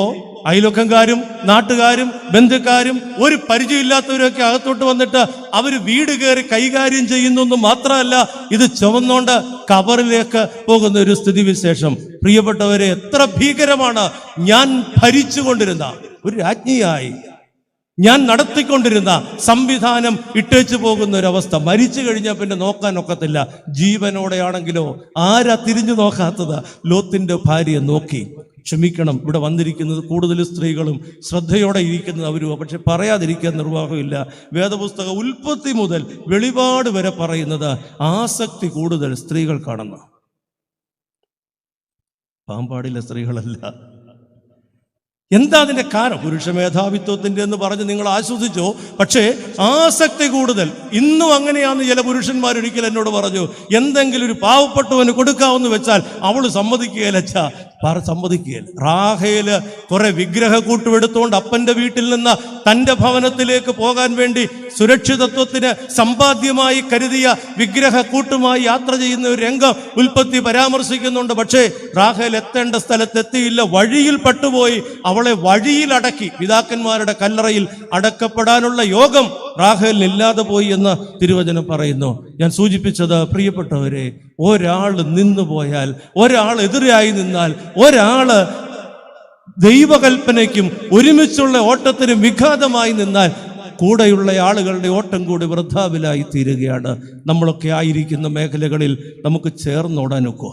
അയൽവക്കംകാരും നാട്ടുകാരും ബന്ധുക്കാരും ഒരു പരിചയമില്ലാത്തവരൊക്കെ അകത്തോട്ട് വന്നിട്ട് അവര് വീട് കയറി കൈകാര്യം ചെയ്യുന്നു മാത്രമല്ല, ഇത് ചുമന്നുകൊണ്ട് കബറിലേക്ക് പോകുന്ന ഒരു സ്ഥിതിവിശേഷം. പ്രിയപ്പെട്ടവരെ, എത്ര ഭീകരമാണ്! ഞാൻ ഭരിച്ചുകൊണ്ടിരുന്ന ഒരു രാജ്ഞിയായി ഞാൻ നടത്തിക്കൊണ്ടിരുന്ന സംവിധാനം ഇട്ടേച്ചു പോകുന്ന ഒരവസ്ഥ. മരിച്ചു കഴിഞ്ഞാൽ പിന്നെ നോക്കാൻ ഒക്കത്തില്ല. ജീവനോടെയാണെങ്കിലോ ആരാ തിരിഞ്ഞു നോക്കാത്തത്? ലോത്തിന്റെ ഭാര്യ നോക്കി. ക്ഷമിക്കണം, ഇവിടെ വന്നിരിക്കുന്നത് കൂടുതൽ സ്ത്രീകളും ശ്രദ്ധയോടെ ഇരിക്കുന്നത് അവരും, പക്ഷെ പറയാതിരിക്കാൻ നിർവാഹമില്ല. വേദപുസ്തക ഉൽപ്പത്തി മുതൽ വെളിപാട് വരെ പറയുന്നത് ആസക്തി കൂടുതൽ സ്ത്രീകൾക്കാണെന്ന്. പാമ്പാടിലെ സ്ത്രീകളല്ല. എന്താ അതിന്റെ കാരണം? പുരുഷ മേധാവിത്വത്തിന്റെ എന്ന് പറഞ്ഞ് നിങ്ങൾ ആശ്വസിച്ചോ, പക്ഷേ ആസക്തി കൂടുതൽ. ഇന്നും അങ്ങനെയാന്ന് ചില പുരുഷന്മാരൊരിക്കൽ എന്നോട് പറഞ്ഞു, എന്തെങ്കിലും ഒരു പാവപ്പെട്ടവന് കൊടുക്കാമെന്ന് വെച്ചാൽ അവള് സമ്മതിക്കുകയില്ല. റാഹേല് കുറെ വിഗ്രഹ കൂട്ടുമെടുത്തുകൊണ്ട് അപ്പന്റെ വീട്ടിൽ നിന്ന് തന്റെ ഭവനത്തിലേക്ക് പോകാൻ വേണ്ടി സുരക്ഷിതത്വത്തിന് സമ്പാദ്യമായി കരുതിയ വിഗ്രഹ കൂട്ടുമായി യാത്ര ചെയ്യുന്ന ഒരു രംഗം ഉൽപ്പത്തി പരാമർശിക്കുന്നുണ്ട്. പക്ഷേ റാഹേൽ എത്തേണ്ട സ്ഥലത്തെത്തിയില്ല, വഴിയിൽ പെട്ടുപോയി. അവളെ വഴിയിൽ അടക്കി. പിതാക്കന്മാരുടെ കല്ലറയിൽ അടക്കപ്പെടാനുള്ള യോഗം റാഹേലിന് ഇല്ലാതെ പോയി എന്ന് തിരുവചനം പറയുന്നു. ഞാൻ സൂചിപ്പിച്ചത്, പ്രിയപ്പെട്ടവരെ, ഒരാൾ നിന്നുപോയാൽ, ഒരാൾ എതിരായി നിന്നാൽ, ഒരാള് ദൈവകൽപ്പനയ്ക്കും ഒരുമിച്ചുള്ള ഓട്ടത്തിനും വിഘാതമായി നിന്നാൽ കൂടെയുള്ള ആളുകളുടെ ഓട്ടം കൂടി വൃഥാവിലായി തീരുകയാണ്. നമ്മളൊക്കെ ആയിരിക്കുന്ന മേഖലകളിൽ നമുക്ക് ചേർന്നോടാനൊക്കോ?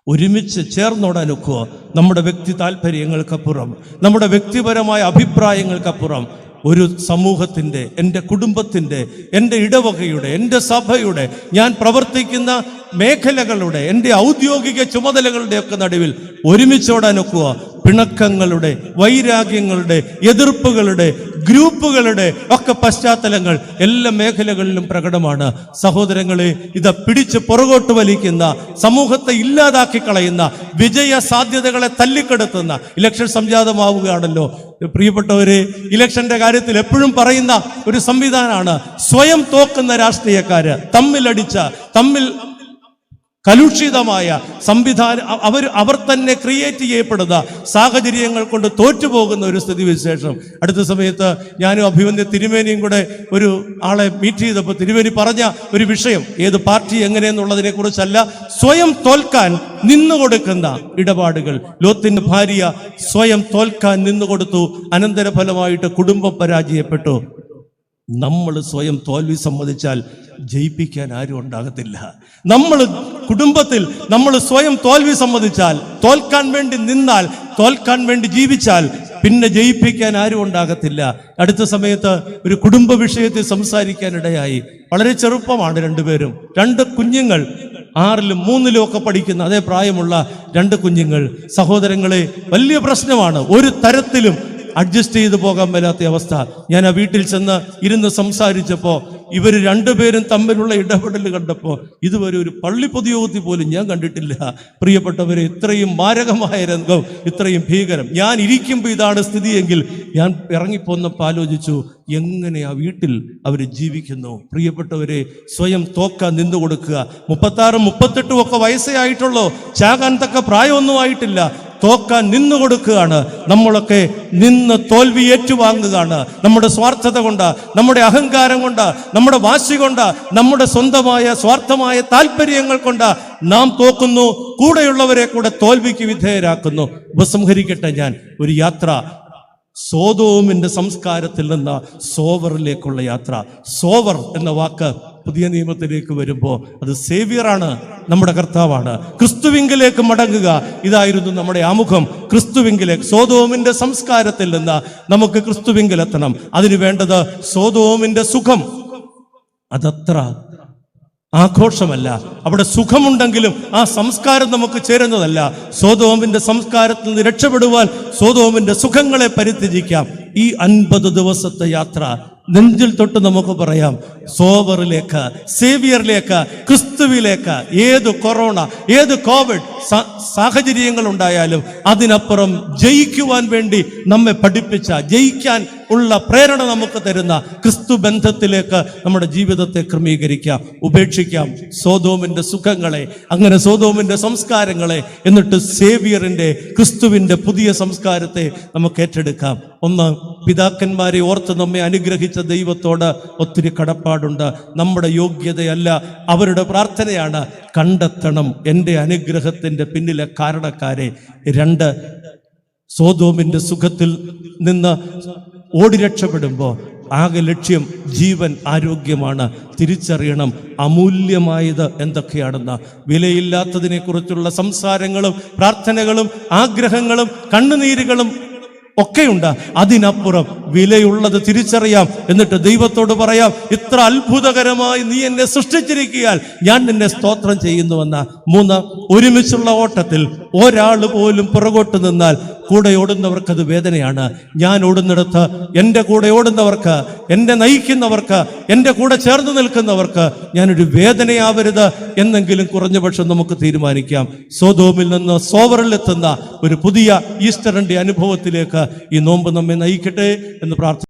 ഒരുമിച്ച് ചേർന്നോടാനൊക്കുക. നമ്മുടെ വ്യക്തി താല്പര്യങ്ങൾക്കപ്പുറം, നമ്മുടെ വ്യക്തിപരമായ അഭിപ്രായങ്ങൾക്കപ്പുറം ഒരു സമൂഹത്തിൻ്റെ, എൻ്റെ കുടുംബത്തിൻ്റെ, എൻ്റെ ഇടവകയുടെ, എൻ്റെ സഭയുടെ, ഞാൻ പ്രവർത്തിക്കുന്ന മേഖലകളുടെ, എൻ്റെ ഔദ്യോഗിക ചുമതലകളുടെയൊക്കെ നടുവിൽ ഒരുമിച്ചോടാനൊക്കുക. പിണക്കങ്ങളുടെ, വൈരാഗ്യങ്ങളുടെ, എതിർപ്പുകളുടെ, ഗ്രൂപ്പുകളുടെ ഒക്കെ പശ്ചാത്തലങ്ങൾ എല്ലാ മേഖലകളിലും പ്രകടമാണ്. സഹോദരങ്ങളെ, ഇത് പിടിച്ച് പുറകോട്ട് വലിക്കുന്ന, സമൂഹത്തെ ഇല്ലാതാക്കി കളയുന്ന, വിജയ സാധ്യതകളെ തല്ലിക്കെടുത്തുന്ന ഇലക്ഷൻ സംജാതമാവുകയാണല്ലോ. പ്രിയപ്പെട്ടവരെ, ഇലക്ഷന്റെ കാര്യത്തിൽ എപ്പോഴും പറയുന്ന ഒരു സംവിധാനമാണ് സ്വയം തോക്കുന്ന രാഷ്ട്രീയക്കാര്, തമ്മിൽ കലുഷിതമായ സംവിധാനം, അവർ തന്നെ ക്രിയേറ്റ് ചെയ്യപ്പെടുന്ന സാഹചര്യങ്ങൾ കൊണ്ട് തോറ്റുപോകുന്ന ഒരു സ്ഥിതിവിശേഷം. അടുത്ത സമയത്ത് ഞാനും അഭിമന്യ തിരുമേനിയും കൂടെ ഒരു ആളെ മീറ്റ് ചെയ്തപ്പോൾ തിരുമേനി പറഞ്ഞ ഒരു വിഷയം, ഏത് പാർട്ടി എങ്ങനെയെന്നുള്ളതിനെ കുറിച്ചല്ല, സ്വയം തോൽക്കാൻ നിന്നുകൊടുക്കുന്ന ഇടപാടുകൾ. ലോത്തിന്റെ ഭാര്യ സ്വയം തോൽക്കാൻ നിന്നുകൊടുത്തു, അനന്തരഫലമായിട്ട് കുടുംബം പരാജയപ്പെട്ടു. നമ്മൾ സ്വയം തോൽവി സമ്മതിച്ചാൽ ജയിപ്പിക്കാൻ ആരും ഉണ്ടാകത്തില്ല. കുടുംബത്തിൽ നമ്മൾ സ്വയം തോൽവി സമ്മതിച്ചാൽ, തോൽക്കാൻ വേണ്ടി നിന്നാൽ, തോൽക്കാൻ വേണ്ടി ജീവിച്ചാൽ പിന്നെ ജയിപ്പിക്കാൻ ആരും ഉണ്ടാകത്തില്ല. അടുത്ത സമയത്ത് ഒരു കുടുംബ വിഷയത്തിൽ സംസാരിക്കാനിടയായി. വളരെ ചെറുപ്പമാണ് രണ്ടുപേരും, 2 കുഞ്ഞുങ്ങൾ, 6ലും 3ലും ഒക്കെ പഠിക്കുന്ന അതേ പ്രായമുള്ള 2 കുഞ്ഞുങ്ങൾ. സഹോദരങ്ങളെ, വലിയ പ്രശ്നമാണ്. ഒരു തരത്തിലും അഡ്ജസ്റ്റ് ചെയ്ത് പോകാൻ മേലാത്ത അവസ്ഥ. ഞാൻ ആ വീട്ടിൽ ചെന്ന് ഇരുന്ന് സംസാരിച്ചപ്പോൾ ഇവർ 2 പേരും തമ്മിലുള്ള ഇടപെടൽ കണ്ടപ്പോൾ ഇതുവരെ ഒരു പള്ളി പൊതുയോഗത്തിൽ പോലും ഞാൻ കണ്ടിട്ടില്ല. പ്രിയപ്പെട്ടവരെ, ഇത്രയും മാരകമായ രംഗം, ഇത്രയും ഭീകരം. ഞാൻ ഇരിക്കുമ്പോൾ ഇതാണ് സ്ഥിതിയെങ്കിൽ ഞാൻ ഇറങ്ങിപ്പോന്നപ്പോൾ ആലോചിച്ചു, എങ്ങനെ ആ വീട്ടിൽ അവർ ജീവിക്കുന്നു. പ്രിയപ്പെട്ടവരെ, സ്വയം തോക്കാൻ നിന്നു കൊടുക്കുക. 36, 38 ഒക്കെ വയസ്സേ ആയിട്ടുള്ളൂ, ചാകാൻ തക്ക പ്രായമൊന്നും ആയിട്ടില്ല. തോക്കാൻ നിന്നു കൊടുക്കുകയാണ്. നമ്മളൊക്കെ നിന്ന് തോൽവി ഏറ്റുവാങ്ങുകയാണ്. നമ്മുടെ സ്വാർത്ഥത കൊണ്ട്, നമ്മുടെ അഹങ്കാരം കൊണ്ട്, നമ്മുടെ വാശി കൊണ്ട്, നമ്മുടെ സ്വന്തമായ സ്വാർത്ഥമായ താല്പര്യങ്ങൾ കൊണ്ട് നാം തോക്കുന്നു. കൂടെയുള്ളവരെ കൂടെ തോൽവിക്ക് വിധേയരാക്കുന്നു. ഉപസംഹരിക്കട്ടെ ഞാൻ ഒരു യാത്ര, സോദോമിന്റെ സംസ്കാരത്തിൽ നിന്ന് സോവറിലേക്കുള്ള യാത്ര. സോവർ എന്ന വാക്ക് പുതിയ നിയമത്തിലേക്ക് വരുമ്പോൾ അത് സേവിയറാണ്, നമ്മുടെ കർത്താവാണ്. ക്രിസ്തുവിങ്കിലേക്ക് മടങ്ങുക, ഇതായിരുന്നു നമ്മുടെ ആമുഖം. ക്രിസ്തുവിങ്കിലേക്ക്, സോദോമിന്റെ സംസ്കാരത്തിൽ നിന്ന് നമുക്ക് ക്രിസ്തുവിങ്കിലെത്തണം. അതിനു വേണ്ടത് സോദോമിന്റെ സുഖം. അതത്ര ആഘോഷമല്ല. അവിടെ സുഖമുണ്ടെങ്കിലും ആ സംസ്കാരം നമുക്ക് ചേരുന്നതല്ല. സോദോമിന്റെ സംസ്കാരത്തിൽ നിന്ന് രക്ഷപ്പെടുവാൻ സോദോമിന്റെ സുഖങ്ങളെ പരിത്യജിക്കാം. ഈ 50 ദിവസത്തെ യാത്ര നെഞ്ചിൽ തൊട്ട് നമുക്ക് പറയാം, സോവറിലേക്ക്, സേവിയറിലേക്ക്, ക്രിസ്തുവിലേക്ക്. ഏത് കൊറോണ, ഏത് കോവിഡ് സാഹചര്യങ്ങൾ ഉണ്ടായാലും അതിനപ്പുറം ജയിക്കുവാൻ വേണ്ടി നമ്മെ പഠിപ്പിച്ച, ജയിക്കാൻ ഉള്ള പ്രേരണ നമുക്ക് തരുന്ന ക്രിസ്തു ബന്ധത്തിലേക്ക് നമ്മുടെ ജീവിതത്തെ ക്രമീകരിക്കാം. ഉപേക്ഷിക്കാം സോദോമിന്റെ സുഖങ്ങളെ, അങ്ങനെ സോദോമിന്റെ സംസ്കാരങ്ങളെ, എന്നിട്ട് സേവിയറിന്റെ, ക്രിസ്തുവിന്റെ പുതിയ സംസ്കാരത്തെ നമുക്ക് ഏറ്റെടുക്കാം. ഒന്ന്, പിതാക്കന്മാരെ ഓർത്ത് നമ്മെ അനുഗ്രഹിച്ച ദൈവത്തോട് ഒത്തിരി കടപ്പാടുണ്ട്. നമ്മുടെ യോഗ്യതയല്ല, അവരുടെ പ്രാർത്ഥനയാണ്. കണ്ടെത്തണം എൻ്റെ അനുഗ്രഹത്തിൻ്റെ പിന്നിലെ കാരണക്കാരെ. 2, സോദോമിന്റെ സുഖത്തിൽ നിന്ന് ഓടി രക്ഷപ്പെടുമ്പോൾ ആകെ ലക്ഷ്യം ജീവൻ, ആരോഗ്യമാണ്. തിരിച്ചറിയണം അമൂല്യമായത് എന്തൊക്കെയാണെന്ന്. വിലയില്ലാത്തതിനെ കുറിച്ചുള്ള സംസാരങ്ങളും പ്രാർത്ഥനകളും ആഗ്രഹങ്ങളും കണ്ണുനീരുകളും ഒക്കെയുണ്ട്. അതിനപ്പുറം വിലയുള്ളത് തിരിച്ചറിയാം. എന്നിട്ട് ദൈവത്തോട് പറയാം, ഇത്ര അത്ഭുതകരമായി നീ എന്നെ സൃഷ്ടിച്ചിരിക്കുകയാൽ ഞാൻ നിന്നെ സ്തോത്രം ചെയ്യുന്നുവെന്ന. 3, ഒരുമിച്ചുള്ള ഓട്ടത്തിൽ ഒരാൾ പോലും പുറകോട്ട് നിന്നാൽ കൂടെ ഓടുന്നവർക്ക് അത് വേദനയാണ്. ഞാൻ ഓടുന്നിടത്ത് എൻ്റെ കൂടെ ഓടുന്നവർക്ക്, എന്നെ നയിക്കുന്നവർക്ക്, എൻ്റെ കൂടെ ചേർന്ന് നിൽക്കുന്നവർക്ക് ഞാനൊരു വേദനയാവരുത് എന്നെങ്കിലും കുറഞ്ഞപക്ഷം നമുക്ക് തീരുമാനിക്കാം. സോദോമിൽ നിന്ന് സോവറിലെത്തുന്ന ഒരു പുതിയ ഈസ്റ്ററിന്റെ അനുഭവത്തിലേക്ക് ഈ നോമ്പ് നമ്മെ നയിക്കട്ടെ എന്ന് പ്രാർത്ഥിക്കുന്നു.